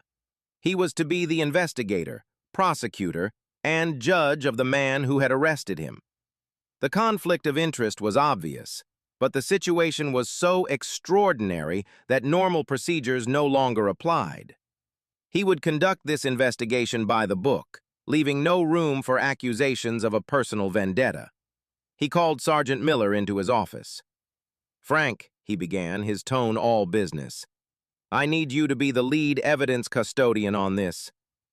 [SPEAKER 3] He was to be the investigator, prosecutor, and judge of the man who had arrested him. The conflict of interest was obvious, but the situation was so extraordinary that normal procedures no longer applied. He would conduct this investigation by the book, leaving no room for accusations of a personal vendetta. He called Sergeant Miller into his office. "Frank," he began, his tone all business, "I need you to be the lead evidence custodian on this.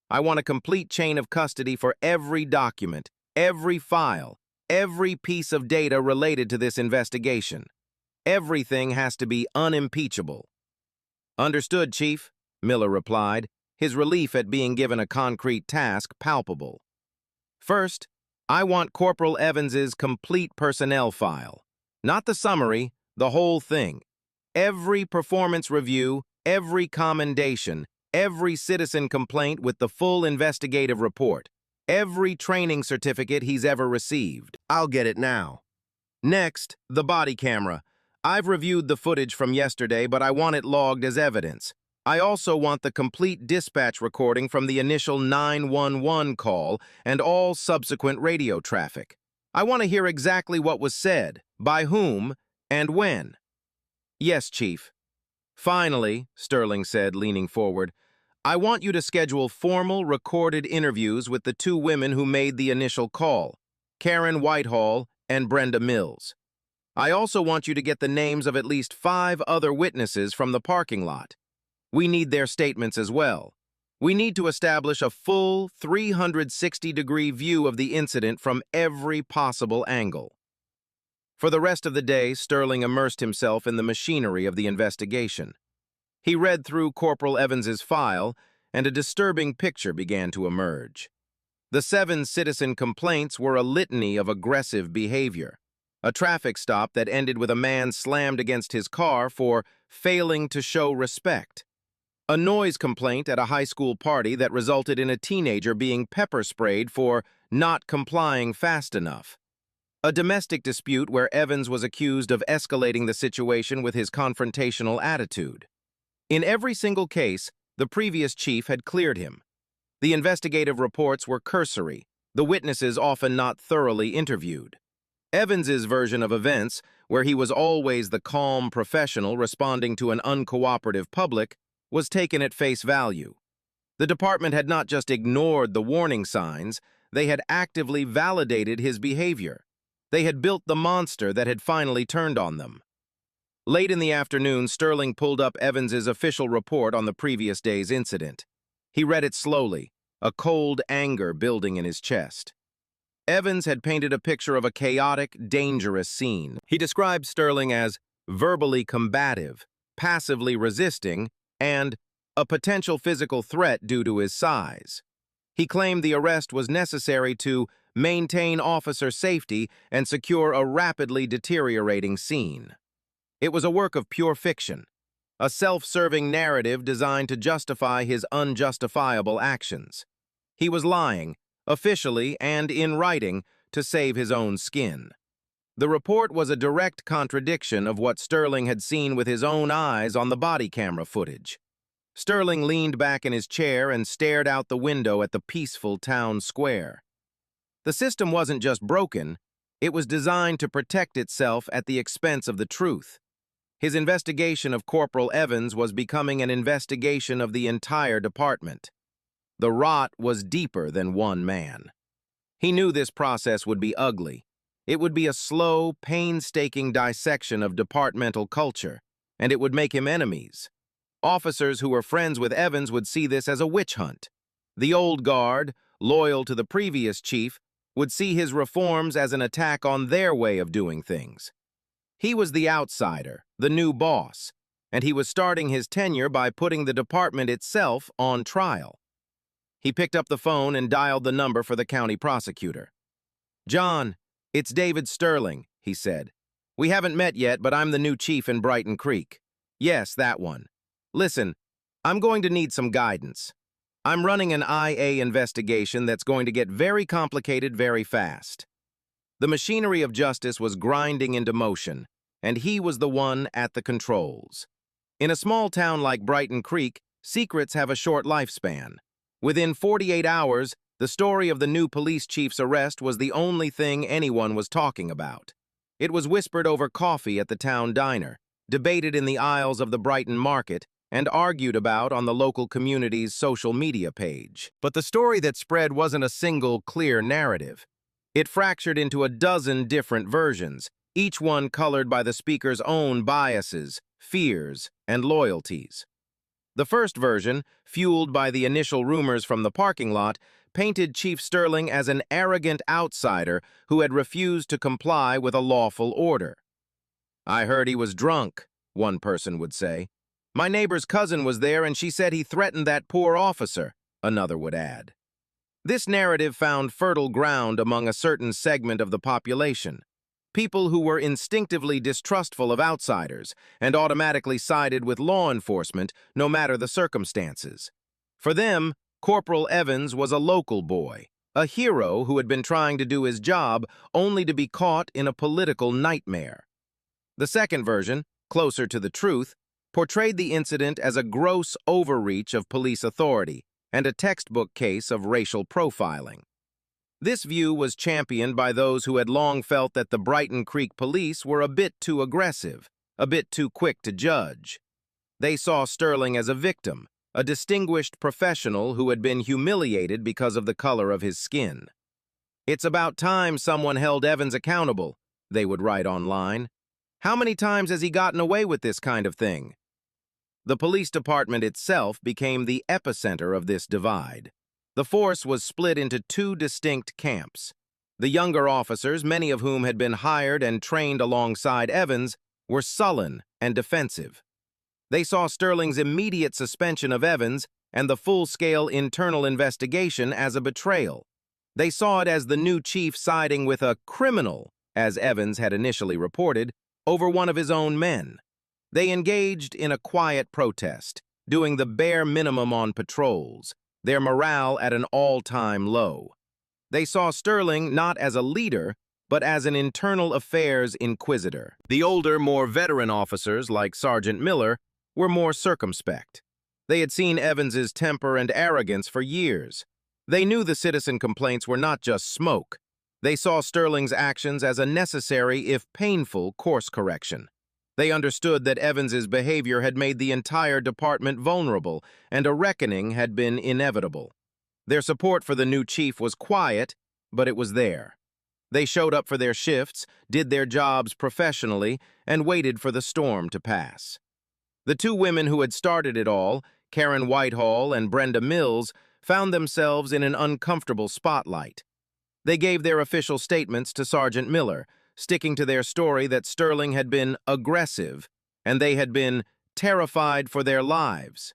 [SPEAKER 3] I want a complete chain of custody for every document, every file, every piece of data related to this investigation. Everything has to be unimpeachable." "Understood, Chief," Miller replied, his relief at being given a concrete task palpable. "First, I want Corporal Evans's complete personnel file. Not the summary, the whole thing. Every performance review, every commendation, every citizen complaint with the full investigative report, every training certificate he's ever received." "I'll get it now." "Next, the body camera. I've reviewed the footage from yesterday, but I want it logged as evidence. I also want the complete dispatch recording from the initial 911 call and all subsequent radio traffic. I want to hear exactly what was said, by whom, and when." "Yes, Chief." "Finally," Sterling said, leaning forward, "I want you to schedule formal, recorded interviews with the two women who made the initial call, Karen Whitehall and Brenda Mills. I also want you to get the names of at least 5 other witnesses from the parking lot. We need their statements as well. We need to establish a full 360-degree view of the incident from every possible angle." For the rest of the day, Sterling immersed himself in the machinery of the investigation. He read through Corporal Evans's file, and a disturbing picture began to emerge. The 7 citizen complaints were a litany of aggressive behavior. A traffic stop that ended with a man slammed against his car for failing to show respect. A noise complaint at a high school party that resulted in a teenager being pepper sprayed for not complying fast enough. A domestic dispute where Evans was accused of escalating the situation with his confrontational attitude. In every single case, the previous chief had cleared him. The investigative reports were cursory, the witnesses often not thoroughly interviewed. Evans's version of events, where he was always the calm professional responding to an uncooperative public, was taken at face value. The department had not just ignored the warning signs, they had actively validated his behavior. They had built the monster that had finally turned on them. Late in the afternoon, Sterling pulled up Evans's official report on the previous day's incident. He read it slowly, a cold anger building in his chest. Evans had painted a picture of a chaotic, dangerous scene. He described Sterling as verbally combative, passively resisting, and a potential physical threat due to his size. He claimed the arrest was necessary to maintain officer safety and secure a rapidly deteriorating scene. It was a work of pure fiction, a self-serving narrative designed to justify his unjustifiable actions. He was lying, officially and in writing, to save his own skin. The report was a direct contradiction of what Sterling had seen with his own eyes on the body camera footage. Sterling leaned back in his chair and stared out the window at the peaceful town square. The system wasn't just broken, it was designed to protect itself at the expense of the truth. His investigation of Corporal Evans was becoming an investigation of the entire department. The rot was deeper than one man. He knew this process would be ugly. It would be a slow, painstaking dissection of departmental culture, and it would make him enemies. Officers who were friends with Evans would see this as a witch hunt. The old guard, loyal to the previous chief, would see his reforms as an attack on their way of doing things. He was the outsider, the new boss, and he was starting his tenure by putting the department itself on trial. He picked up the phone and dialed the number for the county prosecutor. "John, it's David Sterling," he said. "We haven't met yet, but I'm the new chief in Brighton Creek." "Yes, that one. Listen, I'm going to need some guidance. I'm running an IA investigation that's going to get very complicated very fast." The machinery of justice was grinding into motion, and he was the one at the controls. In a small town like Brighton Creek, secrets have a short lifespan. Within 48 hours, the story of the new police chief's arrest was the only thing anyone was talking about. It was whispered over coffee at the town diner, debated in the aisles of the Brighton market, and argued about on the local community's social media page. But the story that spread wasn't a single, clear narrative. It fractured into a dozen different versions, each one colored by the speaker's own biases, fears, and loyalties. The first version, fueled by the initial rumors from the parking lot, painted Chief Sterling as an arrogant outsider who had refused to comply with a lawful order. "I heard he was drunk," one person would say. "My neighbor's cousin was there and she said he threatened that poor officer," another would add. This narrative found fertile ground among a certain segment of the population, people who were instinctively distrustful of outsiders and automatically sided with law enforcement no matter the circumstances. For them, Corporal Evans was a local boy, a hero who had been trying to do his job only to be caught in a political nightmare. The second version, closer to the truth, portrayed the incident as a gross overreach of police authority and a textbook case of racial profiling. This view was championed by those who had long felt that the Brighton Creek police were a bit too aggressive, a bit too quick to judge. They saw Sterling as a victim, a distinguished professional who had been humiliated because of the color of his skin. "It's about time someone held Evans accountable," they would write online. "How many times has he gotten away with this kind of thing?" The police department itself became the epicenter of this divide. The force was split into two distinct camps. The younger officers, many of whom had been hired and trained alongside Evans, were sullen and defensive. They saw Sterling's immediate suspension of Evans and the full-scale internal investigation as a betrayal. They saw it as the new chief siding with a criminal, as Evans had initially reported, over one of his own men. They engaged in a quiet protest, doing the bare minimum on patrols, their morale at an all-time low. They saw Sterling not as a leader, but as an internal affairs inquisitor. The older, more veteran officers, like Sergeant Miller, were more circumspect. They had seen Evans's temper and arrogance for years. They knew the citizen complaints were not just smoke. They saw Sterling's actions as a necessary, if painful, course correction. They understood that Evans's behavior had made the entire department vulnerable, and a reckoning had been inevitable. Their support for the new chief was quiet, but it was there. They showed up for their shifts, did their jobs professionally, and waited for the storm to pass. The two women who had started it all, Karen Whitehall and Brenda Mills, found themselves in an uncomfortable spotlight. They gave their official statements to Sergeant Miller, sticking to their story that Sterling had been aggressive, and they had been terrified for their lives.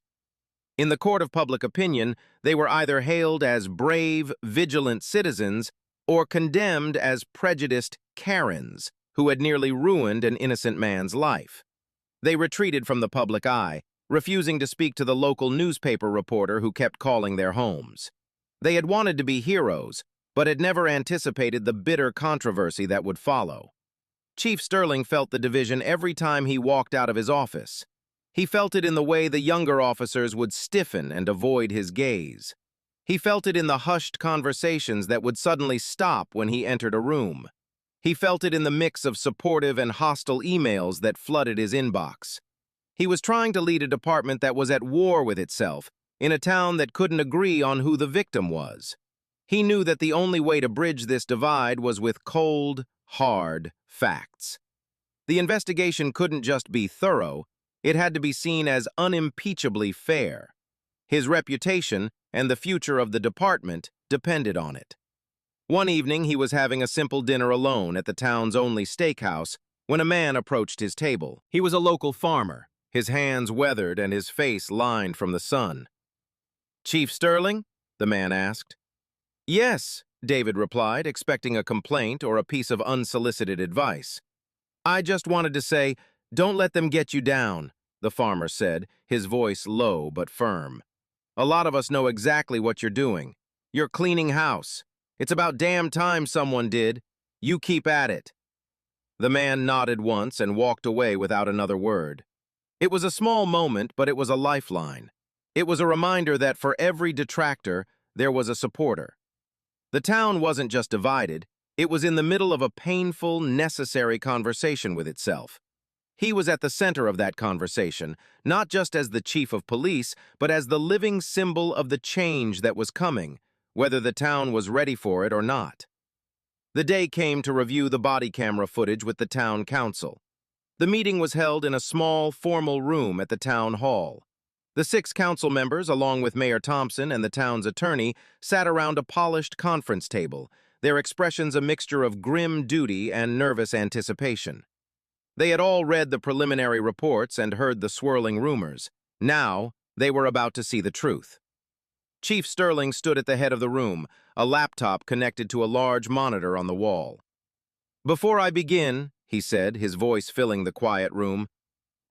[SPEAKER 3] In the court of public opinion, they were either hailed as brave, vigilant citizens or condemned as prejudiced Karens who had nearly ruined an innocent man's life. They retreated from the public eye, refusing to speak to the local newspaper reporter who kept calling their homes. They had wanted to be heroes, but had never anticipated the bitter controversy that would follow. Chief Sterling felt the division every time he walked out of his office. He felt it in the way the younger officers would stiffen and avoid his gaze. He felt it in the hushed conversations that would suddenly stop when he entered a room. He felt it in the mix of supportive and hostile emails that flooded his inbox. He was trying to lead a department that was at war with itself, in a town that couldn't agree on who the victim was. He knew that the only way to bridge this divide was with cold, hard facts. The investigation couldn't just be thorough, it had to be seen as unimpeachably fair. His reputation and the future of the department depended on it. One evening, he was having a simple dinner alone at the town's only steakhouse when a man approached his table. He was a local farmer, his hands weathered and his face lined from the sun. "Chief Sterling?" the man asked. Yes, David replied, expecting a complaint or a piece of unsolicited advice. I just wanted to say, don't let them get you down, the farmer said, his voice low but firm. A lot of us know exactly what you're doing. You're cleaning house. It's about damn time someone did. You keep at it. The man nodded once and walked away without another word. It was a small moment, but it was a lifeline. It was a reminder that for every detractor, there was a supporter. The town wasn't just divided, it was in the middle of a painful, necessary conversation with itself. He was at the center of that conversation, not just as the chief of police, but as the living symbol of the change that was coming, whether the town was ready for it or not. The day came to review the body camera footage with the town council. The meeting was held in a small, formal room at the town hall. The 6 council members, along with Mayor Thompson and the town's attorney, sat around a polished conference table, their expressions a mixture of grim duty and nervous anticipation. They had all read the preliminary reports and heard the swirling rumors. Now, they were about to see the truth. Chief Sterling stood at the head of the room, a laptop connected to a large monitor on the wall. Before I begin, he said, his voice filling the quiet room,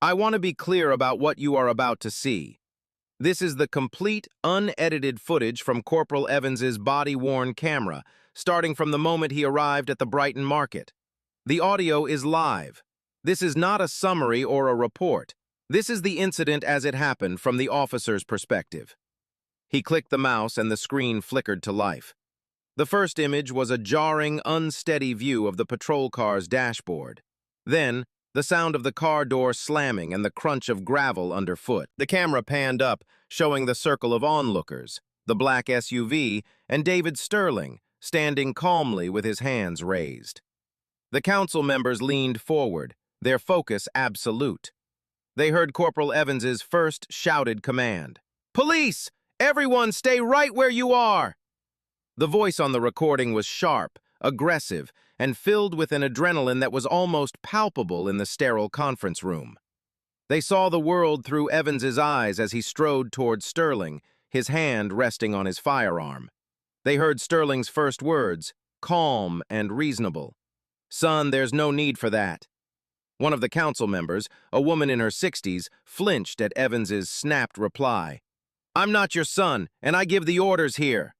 [SPEAKER 3] I want to be clear about what you are about to see. This is the complete, unedited footage from Corporal Evans's body-worn camera, starting from the moment he arrived at the Brighton market. The audio is live. This is not a summary or a report. This is the incident as it happened from the officer's perspective. He clicked the mouse and the screen flickered to life. The first image was a jarring, unsteady view of the patrol car's dashboard. Then, the sound of the car door slamming and the crunch of gravel underfoot. The camera panned up, showing the circle of onlookers, the black SUV, and David Sterling, standing calmly with his hands raised. The council members leaned forward, their focus absolute. They heard Corporal Evans's first shouted command. Police! Everyone stay right where you are! The voice on the recording was sharp, aggressive, and filled with an adrenaline that was almost palpable in the sterile conference room. They saw the world through Evans's eyes as he strode toward Sterling, his hand resting on his firearm. They heard Sterling's first words, calm and reasonable. Son, there's no need for that. One of the council members, a woman in her 60s, flinched at Evans's snapped reply. I'm not your son, and I give the orders here.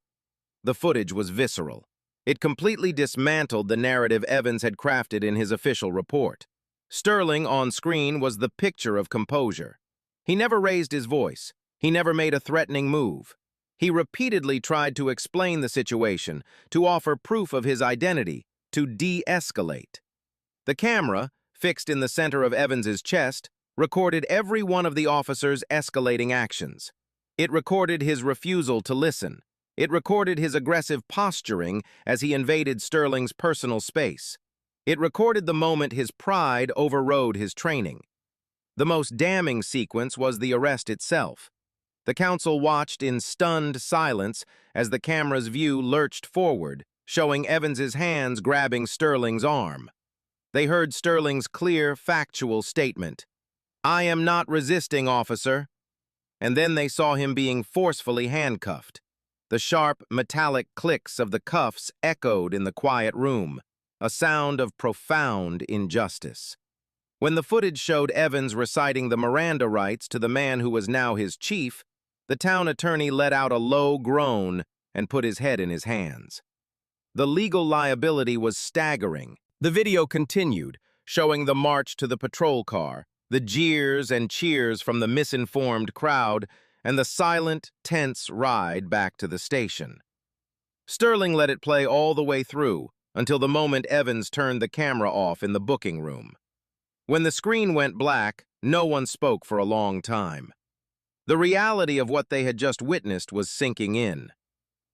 [SPEAKER 3] The footage was visceral. It completely dismantled the narrative Evans had crafted in his official report. Sterling on screen was the picture of composure. He never raised his voice. He never made a threatening move. He repeatedly tried to explain the situation, to offer proof of his identity, to de-escalate. The camera, fixed in the center of Evans's chest, recorded every one of the officer's escalating actions. It recorded his refusal to listen. It recorded his aggressive posturing as he invaded Sterling's personal space. It recorded the moment his pride overrode his training. The most damning sequence was the arrest itself. The council watched in stunned silence as the camera's view lurched forward, showing Evans's hands grabbing Sterling's arm. They heard Sterling's clear, factual statement. I am not resisting, officer. And then they saw him being forcefully handcuffed. The sharp, metallic clicks of the cuffs echoed in the quiet room, a sound of profound injustice. When the footage showed Evans reciting the Miranda rights to the man who was now his chief, the town attorney let out a low groan and put his head in his hands. The legal liability was staggering. The video continued, showing the march to the patrol car, the jeers and cheers from the misinformed crowd, and the silent, tense ride back to the station. Sterling let it play all the way through, until the moment Evans turned the camera off in the booking room. When the screen went black, no one spoke for a long time. The reality of what they had just witnessed was sinking in.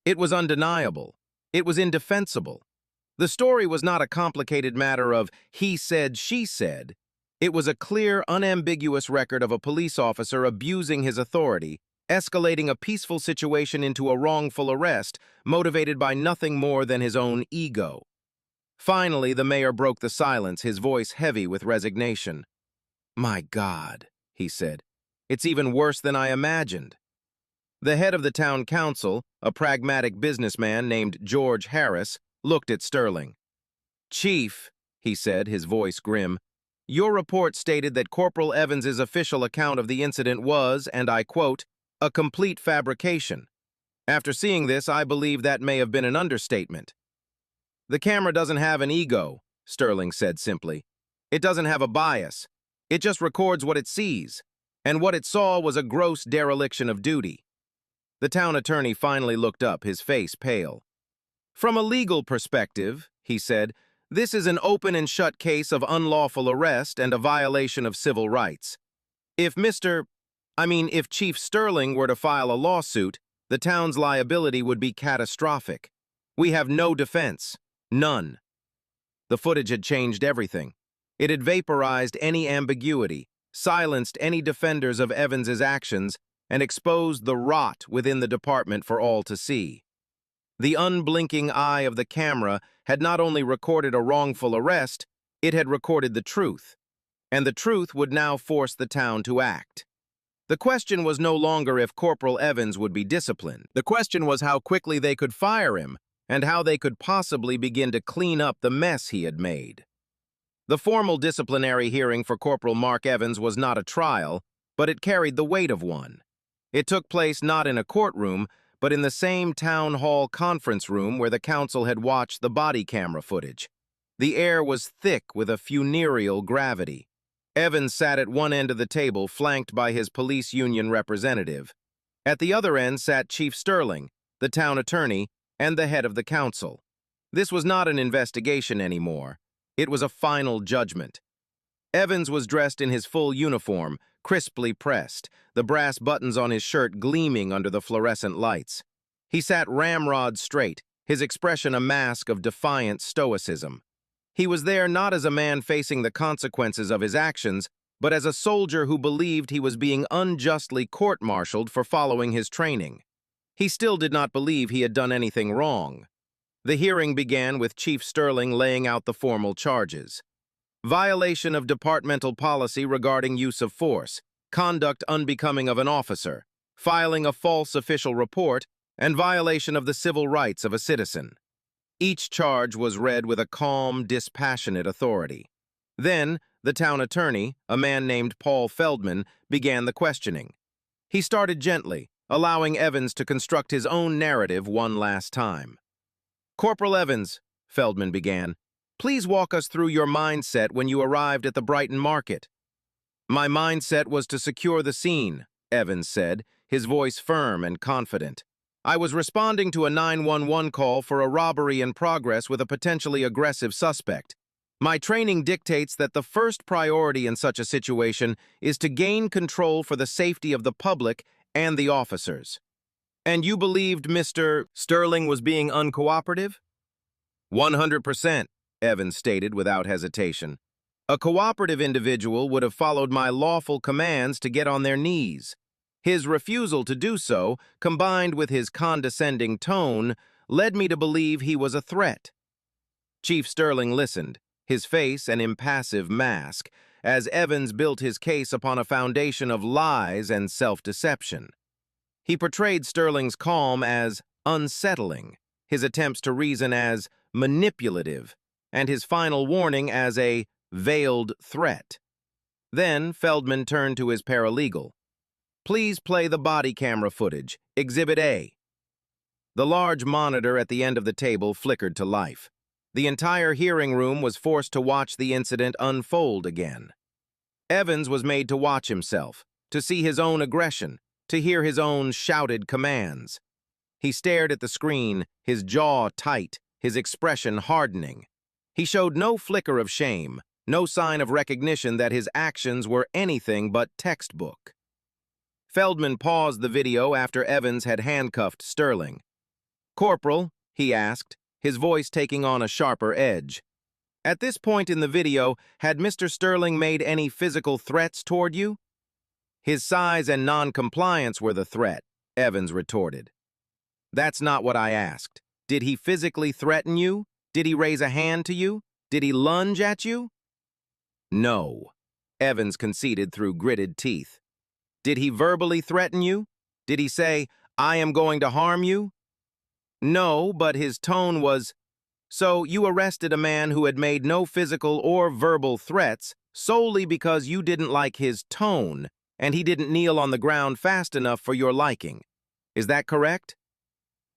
[SPEAKER 3] It was undeniable. It was indefensible. The story was not a complicated matter of he said, she said. It was a clear, unambiguous record of a police officer abusing his authority, escalating a peaceful situation into a wrongful arrest, motivated by nothing more than his own ego. Finally, the mayor broke the silence, his voice heavy with resignation. My God, he said, it's even worse than I imagined. The head of the town council, a pragmatic businessman named George Harris, looked at Sterling. "Chief," he said, his voice grim, "your report stated that Corporal Evans's official account of the incident was, and I quote, a complete fabrication. After seeing this, I believe that may have been an understatement." "The camera doesn't have an ego," Sterling said simply. "It doesn't have a bias. It just records what it sees. And what it saw was a gross dereliction of duty." The town attorney finally looked up, his face pale. "From a legal perspective," he said, "this is an open and shut case of unlawful arrest and a violation of civil rights. If if Chief Sterling were to file a lawsuit, the town's liability would be catastrophic. We have no defense. None." The footage had changed everything. It had vaporized any ambiguity, silenced any defenders of Evans's actions, and exposed the rot within the department for all to see. The unblinking eye of the camera had not only recorded a wrongful arrest, it had recorded the truth. And the truth would now force the town to act. The question was no longer if Corporal Evans would be disciplined. The question was how quickly they could fire him, and how they could possibly begin to clean up the mess he had made. The formal disciplinary hearing for Corporal Mark Evans was not a trial, but it carried the weight of one. It took place not in a courtroom, but in the same town hall conference room where the council had watched the body camera footage. The air was thick with a funereal gravity. Evans sat at one end of the table, flanked by his police union representative. At the other end sat Chief Sterling, the town attorney, and the head of the council. This was not an investigation anymore. It was a final judgment. Evans was dressed in his full uniform, crisply pressed, the brass buttons on his shirt gleaming under the fluorescent lights. He sat ramrod straight, his expression a mask of defiant stoicism. He was there not as a man facing the consequences of his actions, but as a soldier who believed he was being unjustly court-martialed for following his training. He still did not believe he had done anything wrong. The hearing began with Chief Sterling laying out the formal charges. Violation of departmental policy regarding use of force, conduct unbecoming of an officer, filing a false official report, and violation of the civil rights of a citizen. Each charge was read with a calm, dispassionate authority. Then, the town attorney, a man named Paul Feldman, began the questioning. He started gently, allowing Evans to construct his own narrative one last time. "Corporal Evans," Feldman began, "please walk us through your mindset when you arrived at the Brighton market." "My mindset was to secure the scene," Evans said, his voice firm and confident. "I was responding to a 911 call for a robbery in progress with a potentially aggressive suspect. My training dictates that the first priority in such a situation is to gain control for the safety of the public and the officers." "And you believed Mr. Sterling was being uncooperative?" 100%, Evans stated without hesitation. "A cooperative individual would have followed my lawful commands to get on their knees. His refusal to do so, combined with his condescending tone, led me to believe he was a threat." Chief Sterling listened, his face an impassive mask, as Evans built his case upon a foundation of lies and self-deception. He portrayed Sterling's calm as unsettling, his attempts to reason as manipulative, and his final warning as a veiled threat. Then Feldman turned to his paralegal. "Please play the body camera footage, Exhibit A." The large monitor at the end of the table flickered to life. The entire hearing room was forced to watch the incident unfold again. Evans was made to watch himself, to see his own aggression, to hear his own shouted commands. He stared at the screen, his jaw tight, his expression hardening. He showed no flicker of shame, no sign of recognition that his actions were anything but textbook. Feldman paused the video after Evans had handcuffed Sterling. "Corporal," he asked, his voice taking on a sharper edge. "At this point in the video, had Mr. Sterling made any physical threats toward you?" "His size and non-compliance were the threat," Evans retorted. "That's not what I asked. Did he physically threaten you? Did he raise a hand to you? Did he lunge at you?" "No," Evans conceded through gritted teeth. "Did he verbally threaten you? Did he say, I am going to harm you? No, but his tone was, so you arrested a man who had made no physical or verbal threats solely because you didn't like his tone and he didn't kneel on the ground fast enough for your liking. Is that correct?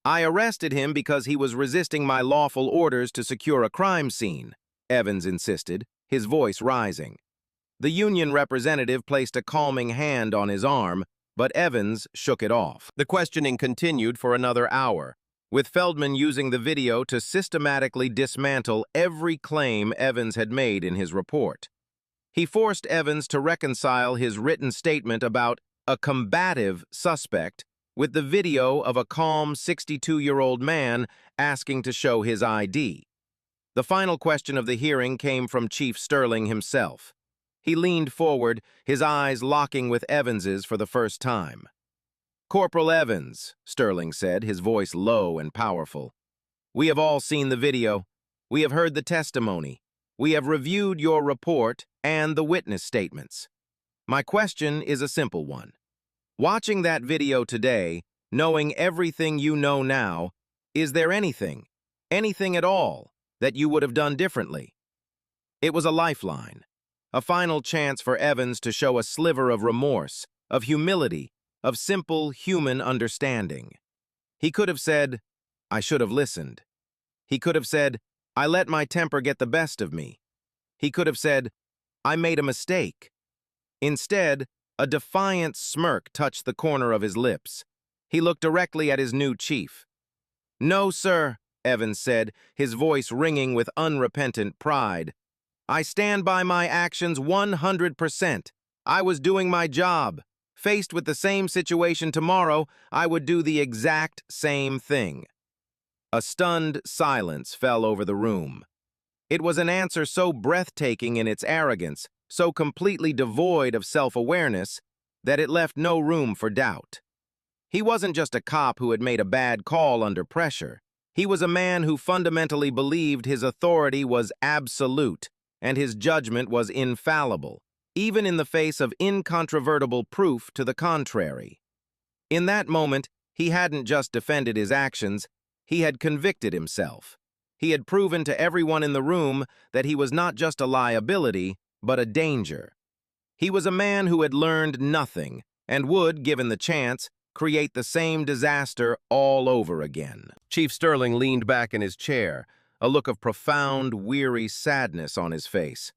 [SPEAKER 3] I arrested him because he was resisting my lawful orders to secure a crime scene, Evans insisted, his voice rising. The union representative placed a calming hand on his arm, but Evans shook it off. The questioning continued for another hour, with Feldman using the video to systematically dismantle every claim Evans had made in his report. He forced Evans to reconcile his written statement about a combative suspect with the video of a calm 62-year-old man asking to show his ID. The final question of the hearing came from Chief Sterling himself. He leaned forward, his eyes locking with Evans's for the first time. Corporal Evans, Sterling said, his voice low and powerful. We have all seen the video. We have heard the testimony. We have reviewed your report and the witness statements. My question is a simple one. Watching that video today, knowing everything you know now, is there anything at all, that you would have done differently? It was a lifeline, a final chance for Evans to show a sliver of remorse, of humility, of simple human understanding. He could have said, I should have listened. He could have said, I let my temper get the best of me. He could have said, I made a mistake. Instead, a defiant smirk touched the corner of his lips. He looked directly at his new chief. No, sir, Evans said, his voice ringing with unrepentant pride. I stand by my actions 100%. I was doing my job. Faced with the same situation tomorrow, I would do the exact same thing. A stunned silence fell over the room. It was an answer so breathtaking in its arrogance, so completely devoid of self-awareness, that it left no room for doubt. He wasn't just a cop who had made a bad call under pressure. He was a man who fundamentally believed his authority was absolute and his judgment was infallible, even in the face of incontrovertible proof to the contrary. In that moment, he hadn't just defended his actions, he had convicted himself. He had proven to everyone in the room that he was not just a liability, but a danger. He was a man who had learned nothing and would, given the chance, create the same disaster all over again. Chief Sterling leaned back in his chair, a look of profound, weary sadness on his face.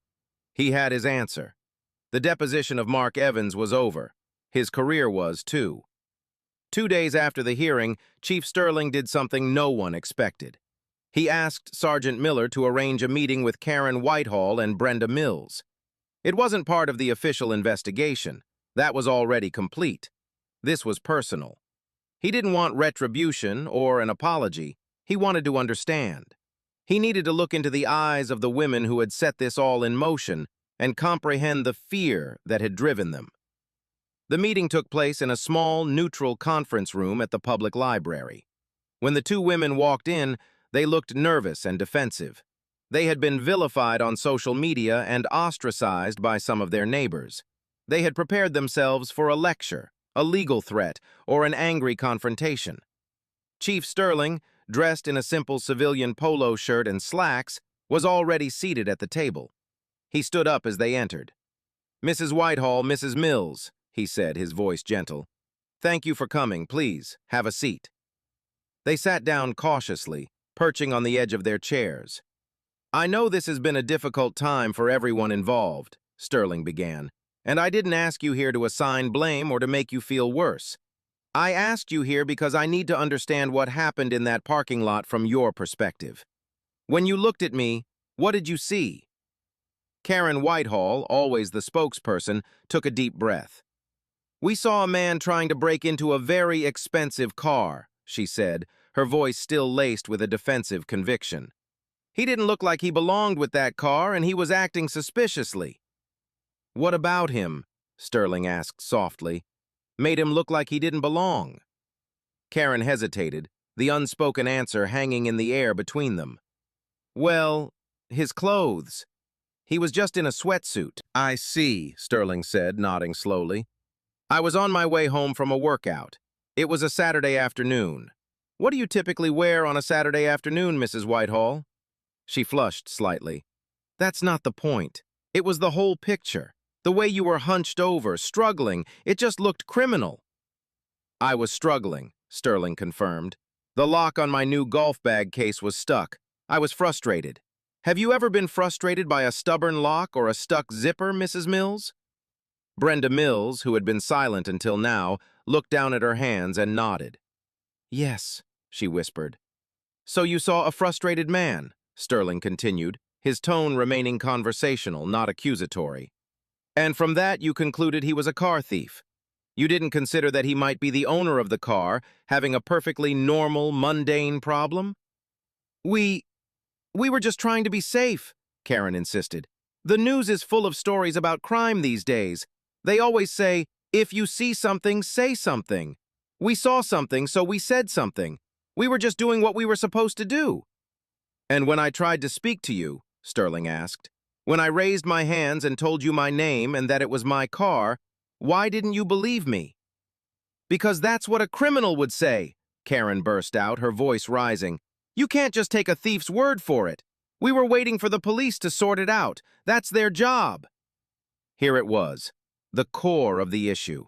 [SPEAKER 3] He had his answer. The deposition of Mark Evans was over. His career was, too. 2 days after the hearing, Chief Sterling did something no one expected. He asked Sergeant Miller to arrange a meeting with Karen Whitehall and Brenda Mills. It wasn't part of the official investigation. That was already complete. This was personal. He didn't want retribution or an apology. He wanted to understand. He needed to look into the eyes of the women who had set this all in motion and comprehend the fear that had driven them. The meeting took place in a small, neutral conference room at the public library. When the two women walked in, they looked nervous and defensive. They had been vilified on social media and ostracized by some of their neighbors. They had prepared themselves for a lecture, a legal threat, or an angry confrontation. Chief Sterling, dressed in a simple civilian polo shirt and slacks, was already seated at the table. He stood up as they entered. Mrs. Whitehall, Mrs. Mills, he said, his voice gentle. Thank you for coming. Please, have a seat. They sat down cautiously, perching on the edge of their chairs. I know this has been a difficult time for everyone involved, Sterling began, and I didn't ask you here to assign blame or to make you feel worse. I asked you here because I need to understand what happened in that parking lot from your perspective. When you looked at me, what did you see? Karen Whitehall, always the spokesperson, took a deep breath. We saw a man trying to break into a very expensive car, she said, her voice still laced with a defensive conviction. He didn't look like he belonged with that car, and he was acting suspiciously. What about him? Sterling asked softly. Made him look like he didn't belong. Karen hesitated, the unspoken answer hanging in the air between them. Well, his clothes. He was just in a sweatsuit. I see, Sterling said, nodding slowly. I was on my way home from a workout. It was a Saturday afternoon. What do you typically wear on a Saturday afternoon, Mrs. Whitehall? She flushed slightly. That's not the point. It was the whole picture. The way you were hunched over, struggling, it just looked criminal. I was struggling, Sterling confirmed. The lock on my new golf bag case was stuck. I was frustrated. Have you ever been frustrated by a stubborn lock or a stuck zipper, Mrs. Mills? Brenda Mills, who had been silent until now, looked down at her hands and nodded. Yes, she whispered. So you saw a frustrated man, Sterling continued, his tone remaining conversational, not accusatory. And from that you concluded he was a car thief. You didn't consider that he might be the owner of the car, having a perfectly normal, mundane problem? We were just trying to be safe, Karen insisted. The news is full of stories about crime these days. They always say, if you see something, say something. We saw something, so we said something. We were just doing what we were supposed to do. And when I tried to speak to you, Sterling asked, when I raised my hands and told you my name and that it was my car, why didn't you believe me? Because that's what a criminal would say, Karen burst out, her voice rising. You can't just take a thief's word for it. We were waiting for the police to sort it out. That's their job. Here it was, the core of the issue.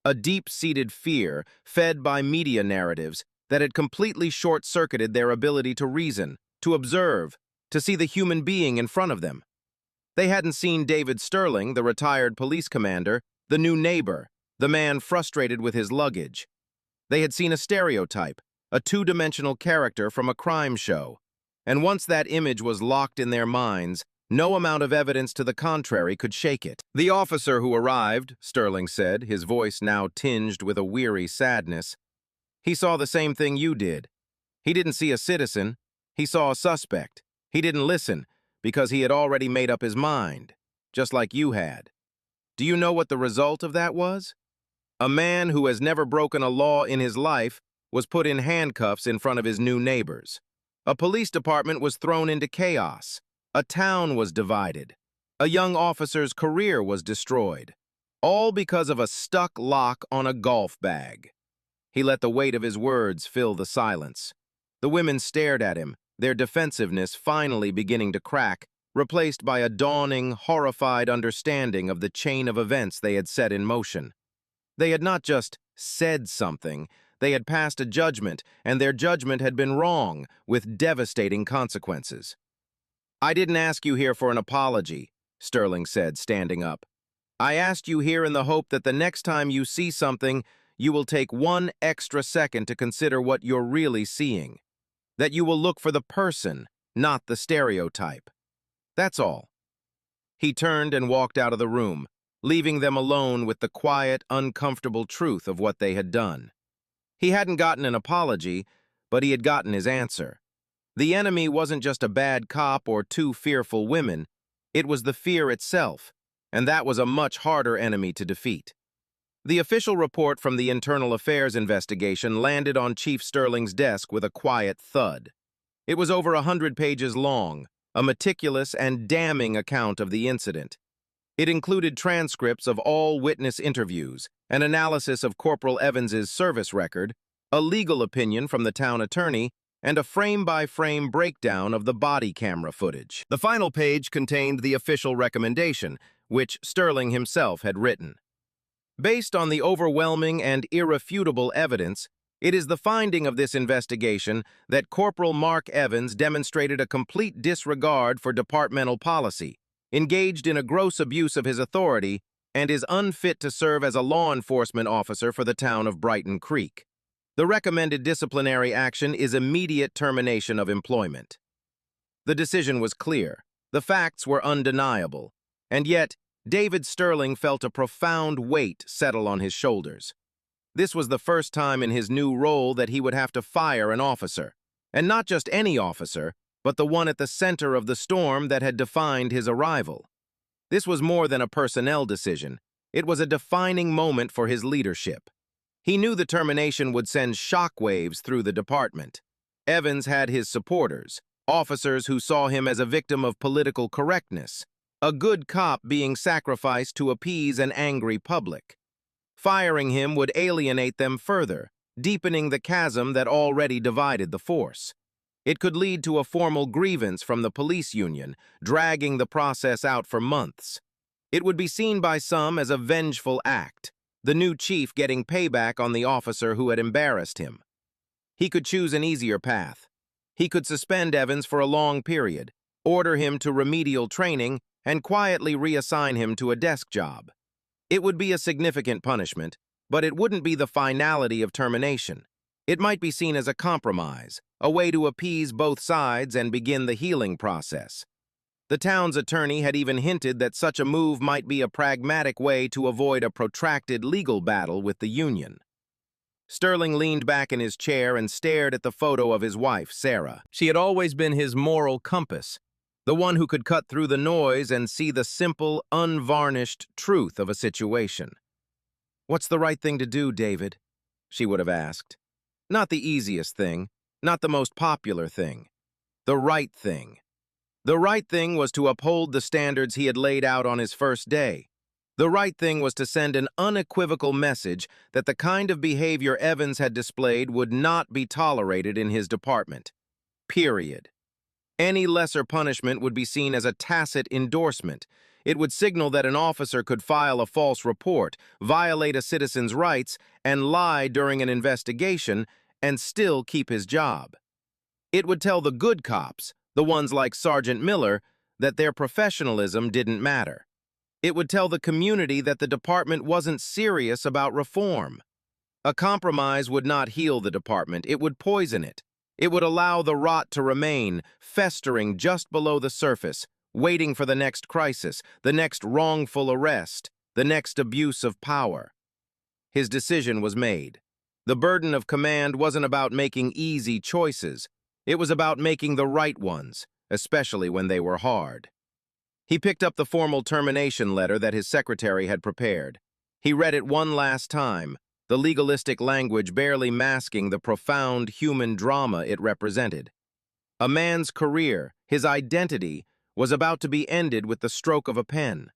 [SPEAKER 3] A deep-seated fear, fed by media narratives, that had completely short-circuited their ability to reason, to observe, to see the human being in front of them. They hadn't seen David Sterling, the retired police commander, the new neighbor, the man frustrated with his luggage. They had seen a stereotype, a two-dimensional character from a crime show. And once that image was locked in their minds, no amount of evidence to the contrary could shake it. The officer who arrived, Sterling said, his voice now tinged with a weary sadness, he saw the same thing you did. He didn't see a citizen, he saw a suspect. He didn't listen, because he had already made up his mind, just like you had. Do you know what the result of that was? A man who has never broken a law in his life was put in handcuffs in front of his new neighbors. A police department was thrown into chaos. A town was divided. A young officer's career was destroyed. All because of a stuck lock on a golf bag. He let the weight of his words fill the silence. The women stared at him, their defensiveness finally beginning to crack, replaced by a dawning, horrified understanding of the chain of events they had set in motion. They had not just said something, they had passed a judgment, and their judgment had been wrong, with devastating consequences. I didn't ask you here for an apology, Sterling said, standing up. I asked you here in the hope that the next time you see something, you will take one extra second to consider what you're really seeing. That you will look for the person, not the stereotype. That's all. He turned and walked out of the room, leaving them alone with the quiet, uncomfortable truth of what they had done. He hadn't gotten an apology, but he had gotten his answer. The enemy wasn't just a bad cop or two fearful women, it was the fear itself, and that was a much harder enemy to defeat. The official report from the Internal Affairs investigation landed on Chief Sterling's desk with a quiet thud. It was over 100 pages long, a meticulous and damning account of the incident. It included transcripts of all witness interviews, an analysis of Corporal Evans's service record, a legal opinion from the town attorney, and a frame-by-frame breakdown of the body camera footage. The final page contained the official recommendation, which Sterling himself had written. Based on the overwhelming and irrefutable evidence, it is the finding of this investigation that Corporal Mark Evans demonstrated a complete disregard for departmental policy, engaged in a gross abuse of his authority, and is unfit to serve as a law enforcement officer for the town of Brighton Creek. The recommended disciplinary action is immediate termination of employment. The decision was clear. The facts were undeniable. And yet, David Sterling felt a profound weight settle on his shoulders. This was the first time in his new role that he would have to fire an officer. And not just any officer, but the one at the center of the storm that had defined his arrival. This was more than a personnel decision. It was a defining moment for his leadership. He knew the termination would send shockwaves through the department. Evans had his supporters, officers who saw him as a victim of political correctness, a good cop being sacrificed to appease an angry public. Firing him would alienate them further, deepening the chasm that already divided the force. It could lead to a formal grievance from the police union, dragging the process out for months. It would be seen by some as a vengeful act, the new chief getting payback on the officer who had embarrassed him. He could choose an easier path. He could suspend Evans for a long period, order him to remedial training, and quietly reassign him to a desk job. It would be a significant punishment, but it wouldn't be the finality of termination. It might be seen as a compromise, a way to appease both sides and begin the healing process. The town's attorney had even hinted that such a move might be a pragmatic way to avoid a protracted legal battle with the union. Sterling leaned back in his chair and stared at the photo of his wife, Sarah. She had always been his moral compass, the one who could cut through the noise and see the simple, unvarnished truth of a situation. "What's the right thing to do, David?" she would have asked. Not the easiest thing, not the most popular thing. The right thing. The right thing was to uphold the standards he had laid out on his first day. The right thing was to send an unequivocal message that the kind of behavior Evans had displayed would not be tolerated in his department. Period. Any lesser punishment would be seen as a tacit endorsement. It would signal that an officer could file a false report, violate a citizen's rights, and lie during an investigation and still keep his job. It would tell the good cops, the ones like Sergeant Miller, that their professionalism didn't matter. It would tell the community that the department wasn't serious about reform. A compromise would not heal the department, it would poison it. It would allow the rot to remain, festering just below the surface, waiting for the next crisis, the next wrongful arrest, the next abuse of power. His decision was made. The burden of command wasn't about making easy choices. It was about making the right ones, especially when they were hard. He picked up the formal termination letter that his secretary had prepared. He read it one last time, the legalistic language barely masking the profound human drama it represented. A man's career, his identity, was about to be ended with the stroke of a pen.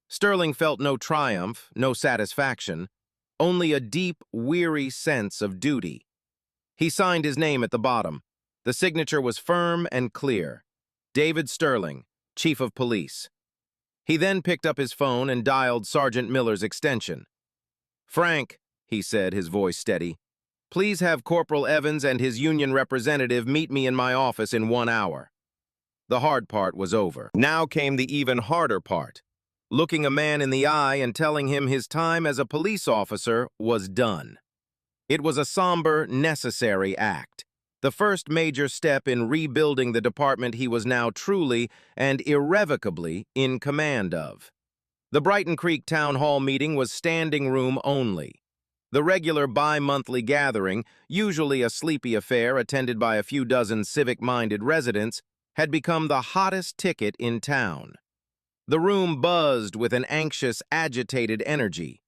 [SPEAKER 3] Sterling felt no triumph, no satisfaction, only a deep, weary sense of duty. He signed his name at the bottom. The signature was firm and clear. David Sterling, Chief of Police. He then picked up his phone and dialed Sergeant Miller's extension. "Frank," he said, his voice steady, "please have Corporal Evans and his union representative meet me in my office in 1 hour." The hard part was over. Now came the even harder part. Looking a man in the eye and telling him his time as a police officer was done. It was a somber, necessary act. The first major step in rebuilding the department he was now truly and irrevocably in command of. The Brighton Creek Town Hall meeting was standing room only. The regular bi-monthly gathering, usually a sleepy affair attended by a few dozen civic-minded residents, had become the hottest ticket in town. The room buzzed with an anxious, agitated energy.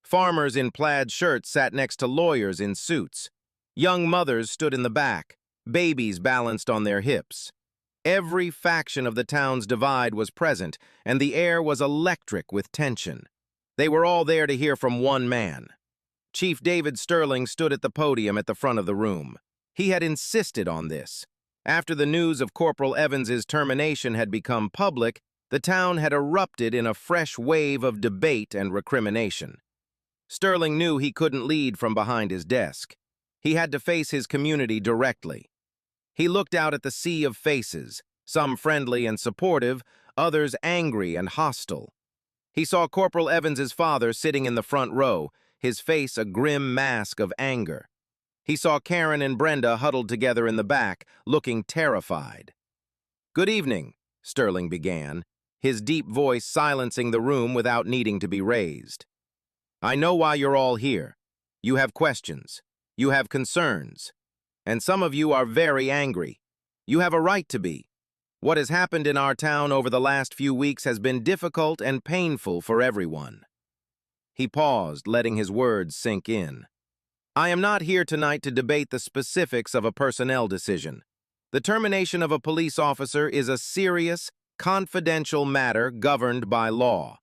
[SPEAKER 3] Farmers in plaid shirts sat next to lawyers in suits. Young mothers stood in the back, babies balanced on their hips. Every faction of the town's divide was present, and the air was electric with tension. They were all there to hear from one man. Chief David Sterling stood at the podium at the front of the room. He had insisted on this. After the news of Corporal Evans's termination had become public, the town had erupted in a fresh wave of debate and recrimination. Sterling knew he couldn't lead from behind his desk. He had to face his community directly. He looked out at the sea of faces, some friendly and supportive, others angry and hostile. He saw Corporal Evans's father sitting in the front row, his face a grim mask of anger. He saw Karen and Brenda huddled together in the back, looking terrified. "Good evening," Sterling began, his deep voice silencing the room without needing to be raised. "I know why you're all here. You have questions. You have concerns. And some of you are very angry. You have a right to be. What has happened in our town over the last few weeks has been difficult and painful for everyone." He paused, letting his words sink in. "I am not here tonight to debate the specifics of a personnel decision. The termination of a police officer is a serious, confidential matter governed by law.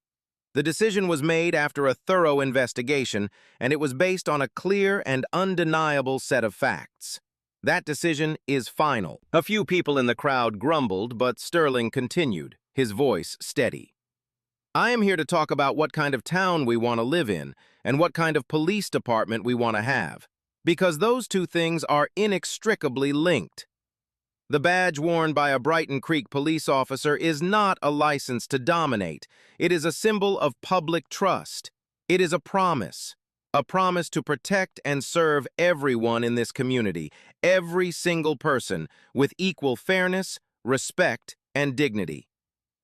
[SPEAKER 3] The decision was made after a thorough investigation, and it was based on a clear and undeniable set of facts. That decision is final. A few people in the crowd grumbled, but Sterling continued, his voice steady. I am here to talk about what kind of town we want to live in and what kind of police department we want to have, because those two things are inextricably linked. The badge worn by a Brighton Creek police officer is not a license to dominate. It is a symbol of public trust. It is a promise to protect and serve everyone in this community, every single person, with equal fairness, respect, and dignity.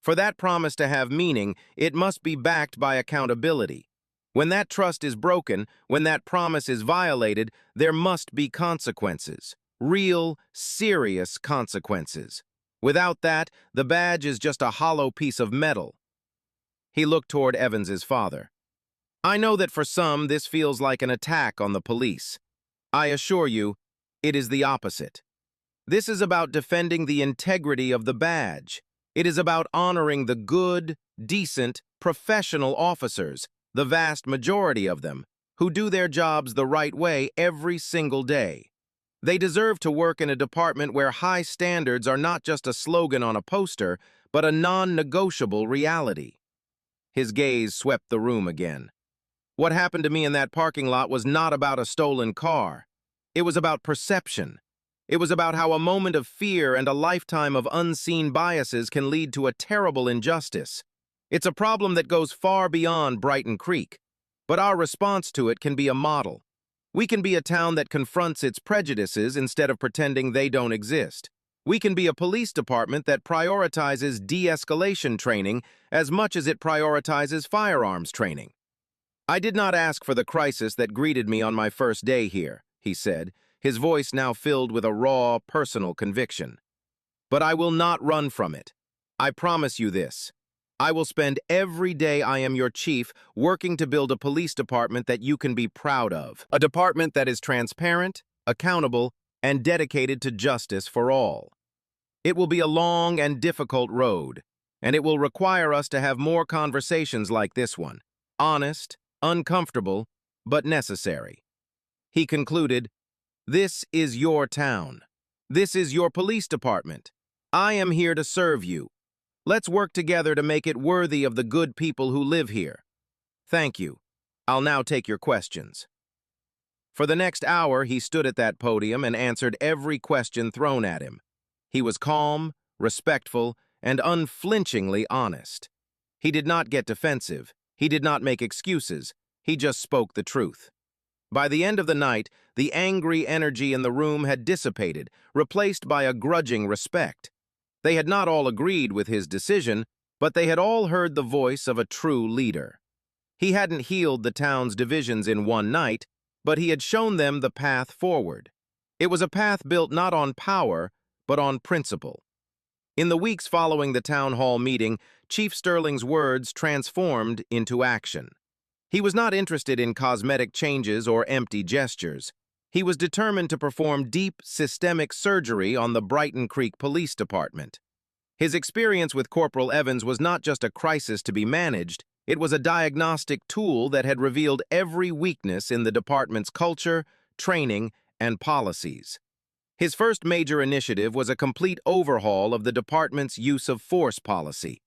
[SPEAKER 3] For that promise to have meaning, it must be backed by accountability. When that trust is broken, when that promise is violated, there must be consequences. Real, serious consequences. Without that, the badge is just a hollow piece of metal. He looked toward Evans's father. I know that for some, this feels like an attack on the police. I assure you, it is the opposite. This is about defending the integrity of the badge. It is about honoring the good, decent, professional officers, the vast majority of them, who do their jobs the right way every single day. They deserve to work in a department where high standards are not just a slogan on a poster, but a non-negotiable reality. His gaze swept the room again. What happened to me in that parking lot was not about a stolen car. It was about perception. It was about how a moment of fear and a lifetime of unseen biases can lead to a terrible injustice. It's a problem that goes far beyond Brighton Creek, but our response to it can be a model. We can be a town that confronts its prejudices instead of pretending they don't exist. We can be a police department that prioritizes de-escalation training as much as it prioritizes firearms training. I did not ask for the crisis that greeted me on my first day here, he said, his voice now filled with a raw, personal conviction. But I will not run from it. I promise you this. I will spend every day I am your chief working to build a police department that you can be proud of. A department that is transparent, accountable, and dedicated to justice for all. It will be a long and difficult road, and it will require us to have more conversations like this one. Honest, uncomfortable, but necessary. He concluded, This is your town. This is your police department. I am here to serve you. Let's work together to make it worthy of the good people who live here. Thank you. I'll now take your questions. For the next hour, he stood at that podium and answered every question thrown at him. He was calm, respectful, and unflinchingly honest. He did not get defensive. He did not make excuses. He just spoke the truth. By the end of the night, the angry energy in the room had dissipated, replaced by a grudging respect. They had not all agreed with his decision, but they had all heard the voice of a true leader. He hadn't healed the town's divisions in one night, but he had shown them the path forward. It was a path built not on power, but on principle. In the weeks following the town hall meeting, Chief Sterling's words transformed into action. He was not interested in cosmetic changes or empty gestures. He was determined to perform deep, systemic surgery on the Brighton Creek Police Department. His experience with Corporal Evans was not just a crisis to be managed, it was a diagnostic tool that had revealed every weakness in the department's culture, training, and policies. His first major initiative was a complete overhaul of the department's use of force policy.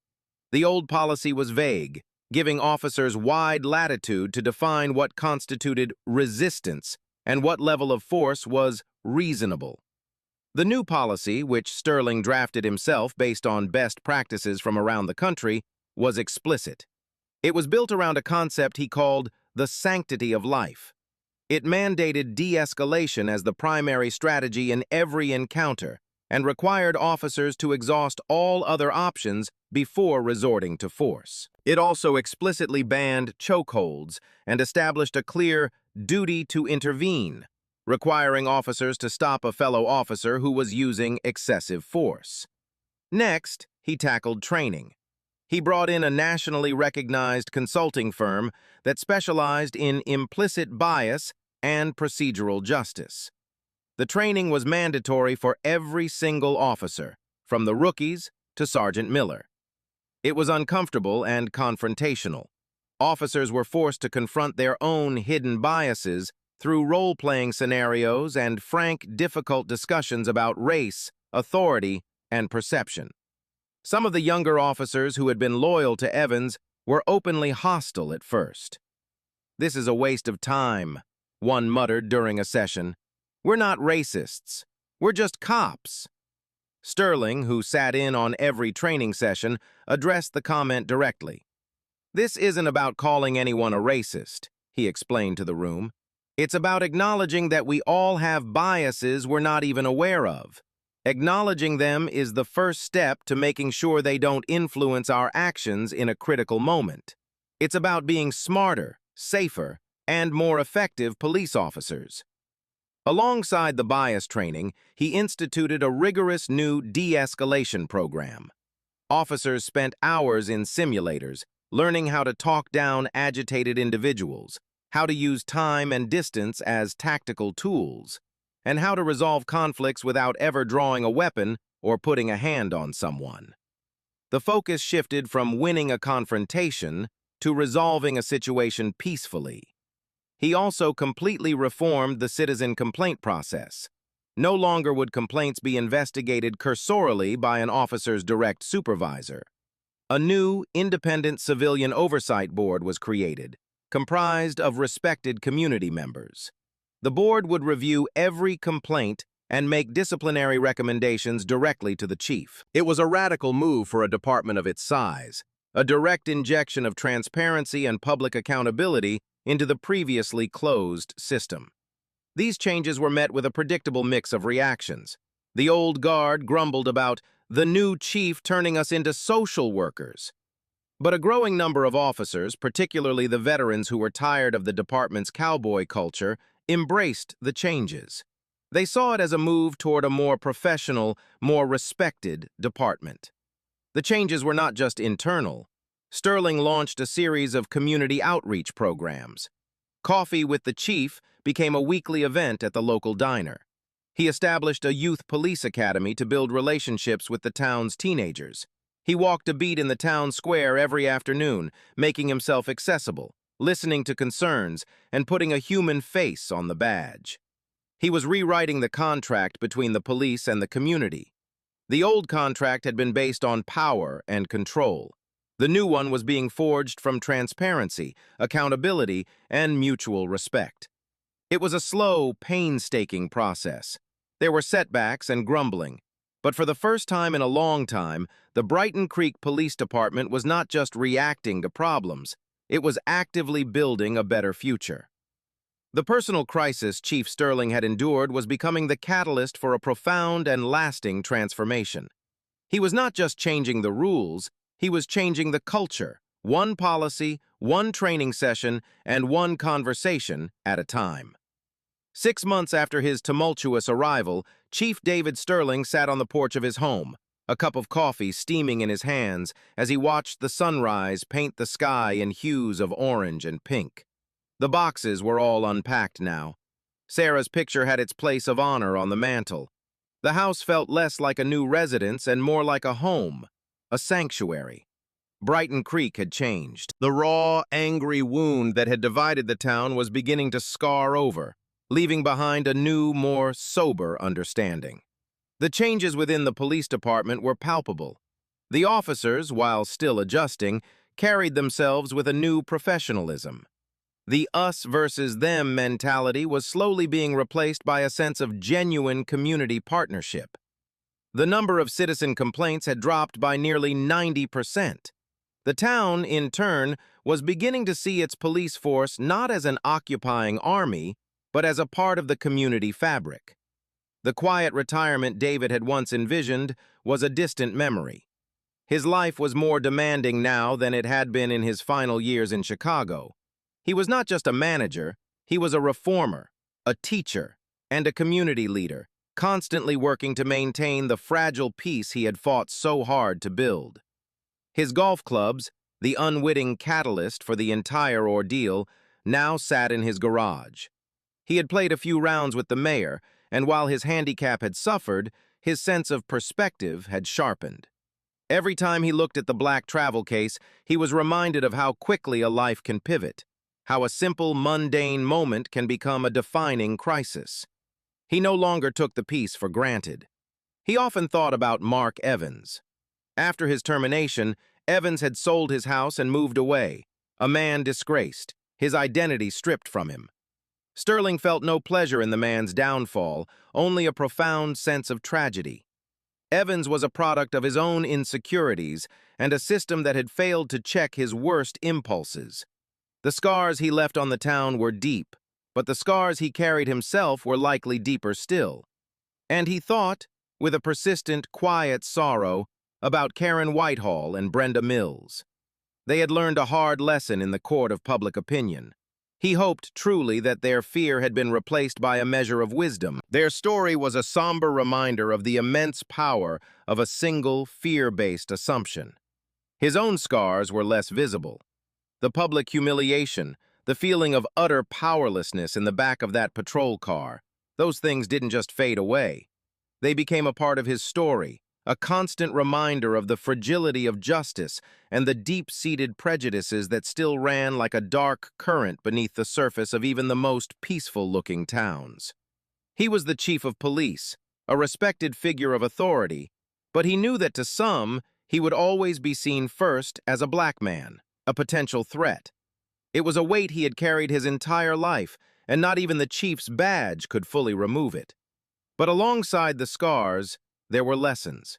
[SPEAKER 3] The old policy was vague, giving officers wide latitude to define what constituted resistance and what level of force was reasonable. The new policy, which Sterling drafted himself based on best practices from around the country, was explicit. It was built around a concept he called the sanctity of life. It mandated de-escalation as the primary strategy in every encounter and required officers to exhaust all other options before resorting to force. It also explicitly banned chokeholds and established a clear duty to intervene, requiring officers to stop a fellow officer who was using excessive force. Next, he tackled training. He brought in a nationally recognized consulting firm that specialized in implicit bias and procedural justice. The training was mandatory for every single officer, from the rookies to Sergeant Miller. It was uncomfortable and confrontational. Officers were forced to confront their own hidden biases through role-playing scenarios and frank, difficult discussions about race, authority, and perception. Some of the younger officers who had been loyal to Evans were openly hostile at first. "This is a waste of time," one muttered during a session. "We're not racists. We're just cops." Sterling, who sat in on every training session, addressed the comment directly. "This isn't about calling anyone a racist," he explained to the room. "It's about acknowledging that we all have biases we're not even aware of. Acknowledging them is the first step to making sure they don't influence our actions in a critical moment. It's about being smarter, safer, and more effective police officers." Alongside the bias training, he instituted a rigorous new de-escalation program. Officers spent hours in simulators, learning how to talk down agitated individuals, how to use time and distance as tactical tools, and how to resolve conflicts without ever drawing a weapon or putting a hand on someone. The focus shifted from winning a confrontation to resolving a situation peacefully. He also completely reformed the citizen complaint process. No longer would complaints be investigated cursorily by an officer's direct supervisor. A new, independent civilian oversight board was created, comprised of respected community members. The board would review every complaint and make disciplinary recommendations directly to the chief. It was a radical move for a department of its size, a direct injection of transparency and public accountability into the previously closed system. These changes were met with a predictable mix of reactions. The old guard grumbled about the new chief turning us into social workers. But a growing number of officers, particularly the veterans who were tired of the department's cowboy culture, embraced the changes. They saw it as a move toward a more professional, more respected department. The changes were not just internal. Sterling launched a series of community outreach programs. Coffee with the Chief became a weekly event at the local diner. He established a youth police academy to build relationships with the town's teenagers. He walked a beat in the town square every afternoon, making himself accessible, listening to concerns, and putting a human face on the badge. He was rewriting the contract between the police and the community. The old contract had been based on power and control. The new one was being forged from transparency, accountability, and mutual respect. It was a slow, painstaking process. There were setbacks and grumbling, but for the first time in a long time, the Brighton Creek Police Department was not just reacting to problems, it was actively building a better future. The personal crisis Chief Sterling had endured was becoming the catalyst for a profound and lasting transformation. He was not just changing the rules, he was changing the culture, one policy, one training session, and one conversation at a time. 6 months after his tumultuous arrival, Chief David Sterling sat on the porch of his home, a cup of coffee steaming in his hands as he watched the sunrise paint the sky in hues of orange and pink. The boxes were all unpacked now. Sarah's picture had its place of honor on the mantel. The house felt less like a new residence and more like a home, a sanctuary. Brighton Creek had changed. The raw, angry wound that had divided the town was beginning to scar over, leaving behind a new, more sober understanding. The changes within the police department were palpable. The officers, while still adjusting, carried themselves with a new professionalism. The us versus them mentality was slowly being replaced by a sense of genuine community partnership. The number of citizen complaints had dropped by nearly 90%. The town, in turn, was beginning to see its police force not as an occupying army, but as a part of the community fabric. The quiet retirement David had once envisioned was a distant memory. His life was more demanding now than it had been in his final years in Chicago. He was not just a manager, he was a reformer, a teacher, and a community leader, constantly working to maintain the fragile peace he had fought so hard to build. His golf clubs, the unwitting catalyst for the entire ordeal, now sat in his garage. He had played a few rounds with the mayor, and while his handicap had suffered, his sense of perspective had sharpened. Every time he looked at the black travel case, he was reminded of how quickly a life can pivot, how a simple, mundane moment can become a defining crisis. He no longer took the peace for granted. He often thought about Mark Evans. After his termination, Evans had sold his house and moved away, a man disgraced, his identity stripped from him. Sterling felt no pleasure in the man's downfall, only a profound sense of tragedy. Evans was a product of his own insecurities and a system that had failed to check his worst impulses. The scars he left on the town were deep, but the scars he carried himself were likely deeper still. And he thought, with a persistent, quiet sorrow, about Karen Whitehall and Brenda Mills. They had learned a hard lesson in the court of public opinion. He hoped truly that their fear had been replaced by a measure of wisdom. Their story was a somber reminder of the immense power of a single, fear-based assumption. His own scars were less visible. The public humiliation, the feeling of utter powerlessness in the back of that patrol car, those things didn't just fade away. They became a part of his story, a constant reminder of the fragility of justice and the deep-seated prejudices that still ran like a dark current beneath the surface of even the most peaceful-looking towns. He was the chief of police, a respected figure of authority, but he knew that to some, he would always be seen first as a black man, a potential threat. It was a weight he had carried his entire life, and not even the chief's badge could fully remove it. But alongside the scars, there were lessons.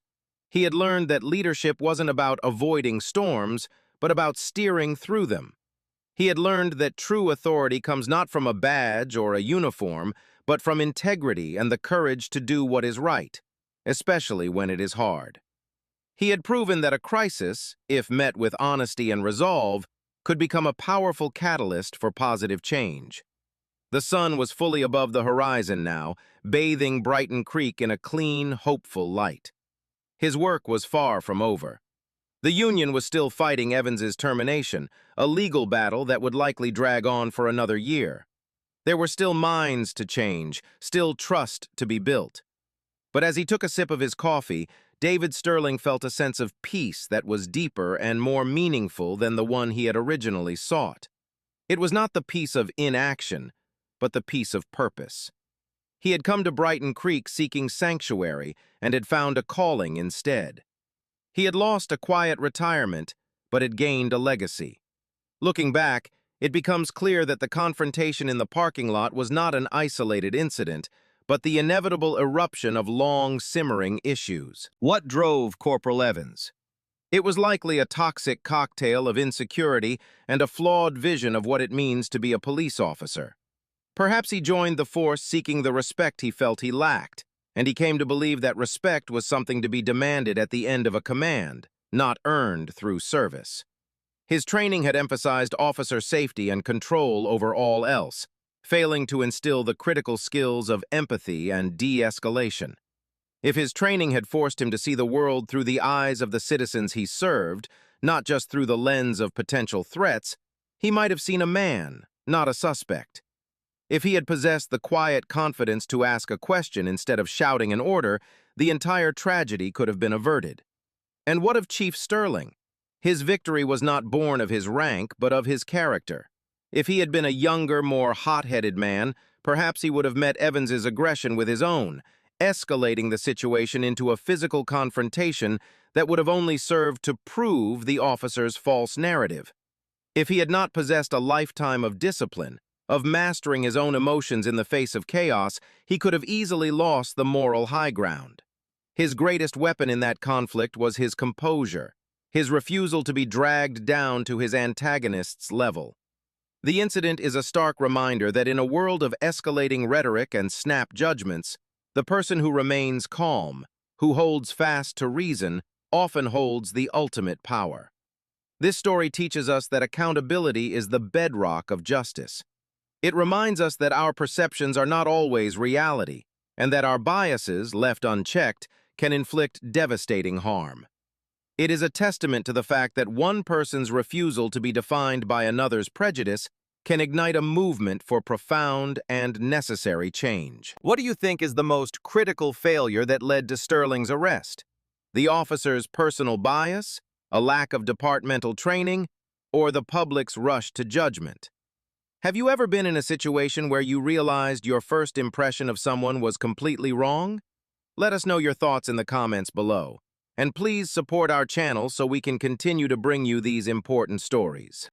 [SPEAKER 3] He had learned that leadership wasn't about avoiding storms, but about steering through them. He had learned that true authority comes not from a badge or a uniform, but from integrity and the courage to do what is right, especially when it is hard. He had proven that a crisis, if met with honesty and resolve, could become a powerful catalyst for positive change. The sun was fully above the horizon now, bathing Brighton Creek in a clean, hopeful light. His work was far from over. The union was still fighting Evans's termination, a legal battle that would likely drag on for another year. There were still minds to change, still trust to be built. But as he took a sip of his coffee, David Sterling felt a sense of peace that was deeper and more meaningful than the one he had originally sought. It was not the peace of inaction, but the peace of purpose. He had come to Brighton Creek seeking sanctuary and had found a calling instead. He had lost a quiet retirement, but had gained a legacy. Looking back, it becomes clear that the confrontation in the parking lot was not an isolated incident, but the inevitable eruption of long, simmering issues. What drove Corporal Evans? It was likely a toxic cocktail of insecurity and a flawed vision of what it means to be a police officer. Perhaps he joined the force seeking the respect he felt he lacked, and he came to believe that respect was something to be demanded at the end of a command, not earned through service. His training had emphasized officer safety and control over all else, failing to instill the critical skills of empathy and de-escalation. If his training had forced him to see the world through the eyes of the citizens he served, not just through the lens of potential threats, he might have seen a man, not a suspect. If he had possessed the quiet confidence to ask a question instead of shouting an order, the entire tragedy could have been averted. And what of Chief Sterling? His victory was not born of his rank, but of his character. If he had been a younger, more hot-headed man, perhaps he would have met Evans's aggression with his own, escalating the situation into a physical confrontation that would have only served to prove the officer's false narrative. If he had not possessed a lifetime of discipline, of mastering his own emotions in the face of chaos, he could have easily lost the moral high ground. His greatest weapon in that conflict was his composure, his refusal to be dragged down to his antagonist's level. The incident is a stark reminder that in a world of escalating rhetoric and snap judgments, the person who remains calm, who holds fast to reason, often holds the ultimate power. This story teaches us that accountability is the bedrock of justice. It reminds us that our perceptions are not always reality, and that our biases, left unchecked, can inflict devastating harm. It is a testament to the fact that one person's refusal to be defined by another's prejudice can ignite a movement for profound and necessary change. What do you think is the most critical failure that led to Sterling's arrest? The officer's personal bias, a lack of departmental training, or the public's rush to judgment? Have you ever been in a situation where you realized your first impression of someone was completely wrong? Let us know your thoughts in the comments below. And please support our channel so we can continue to bring you these important stories.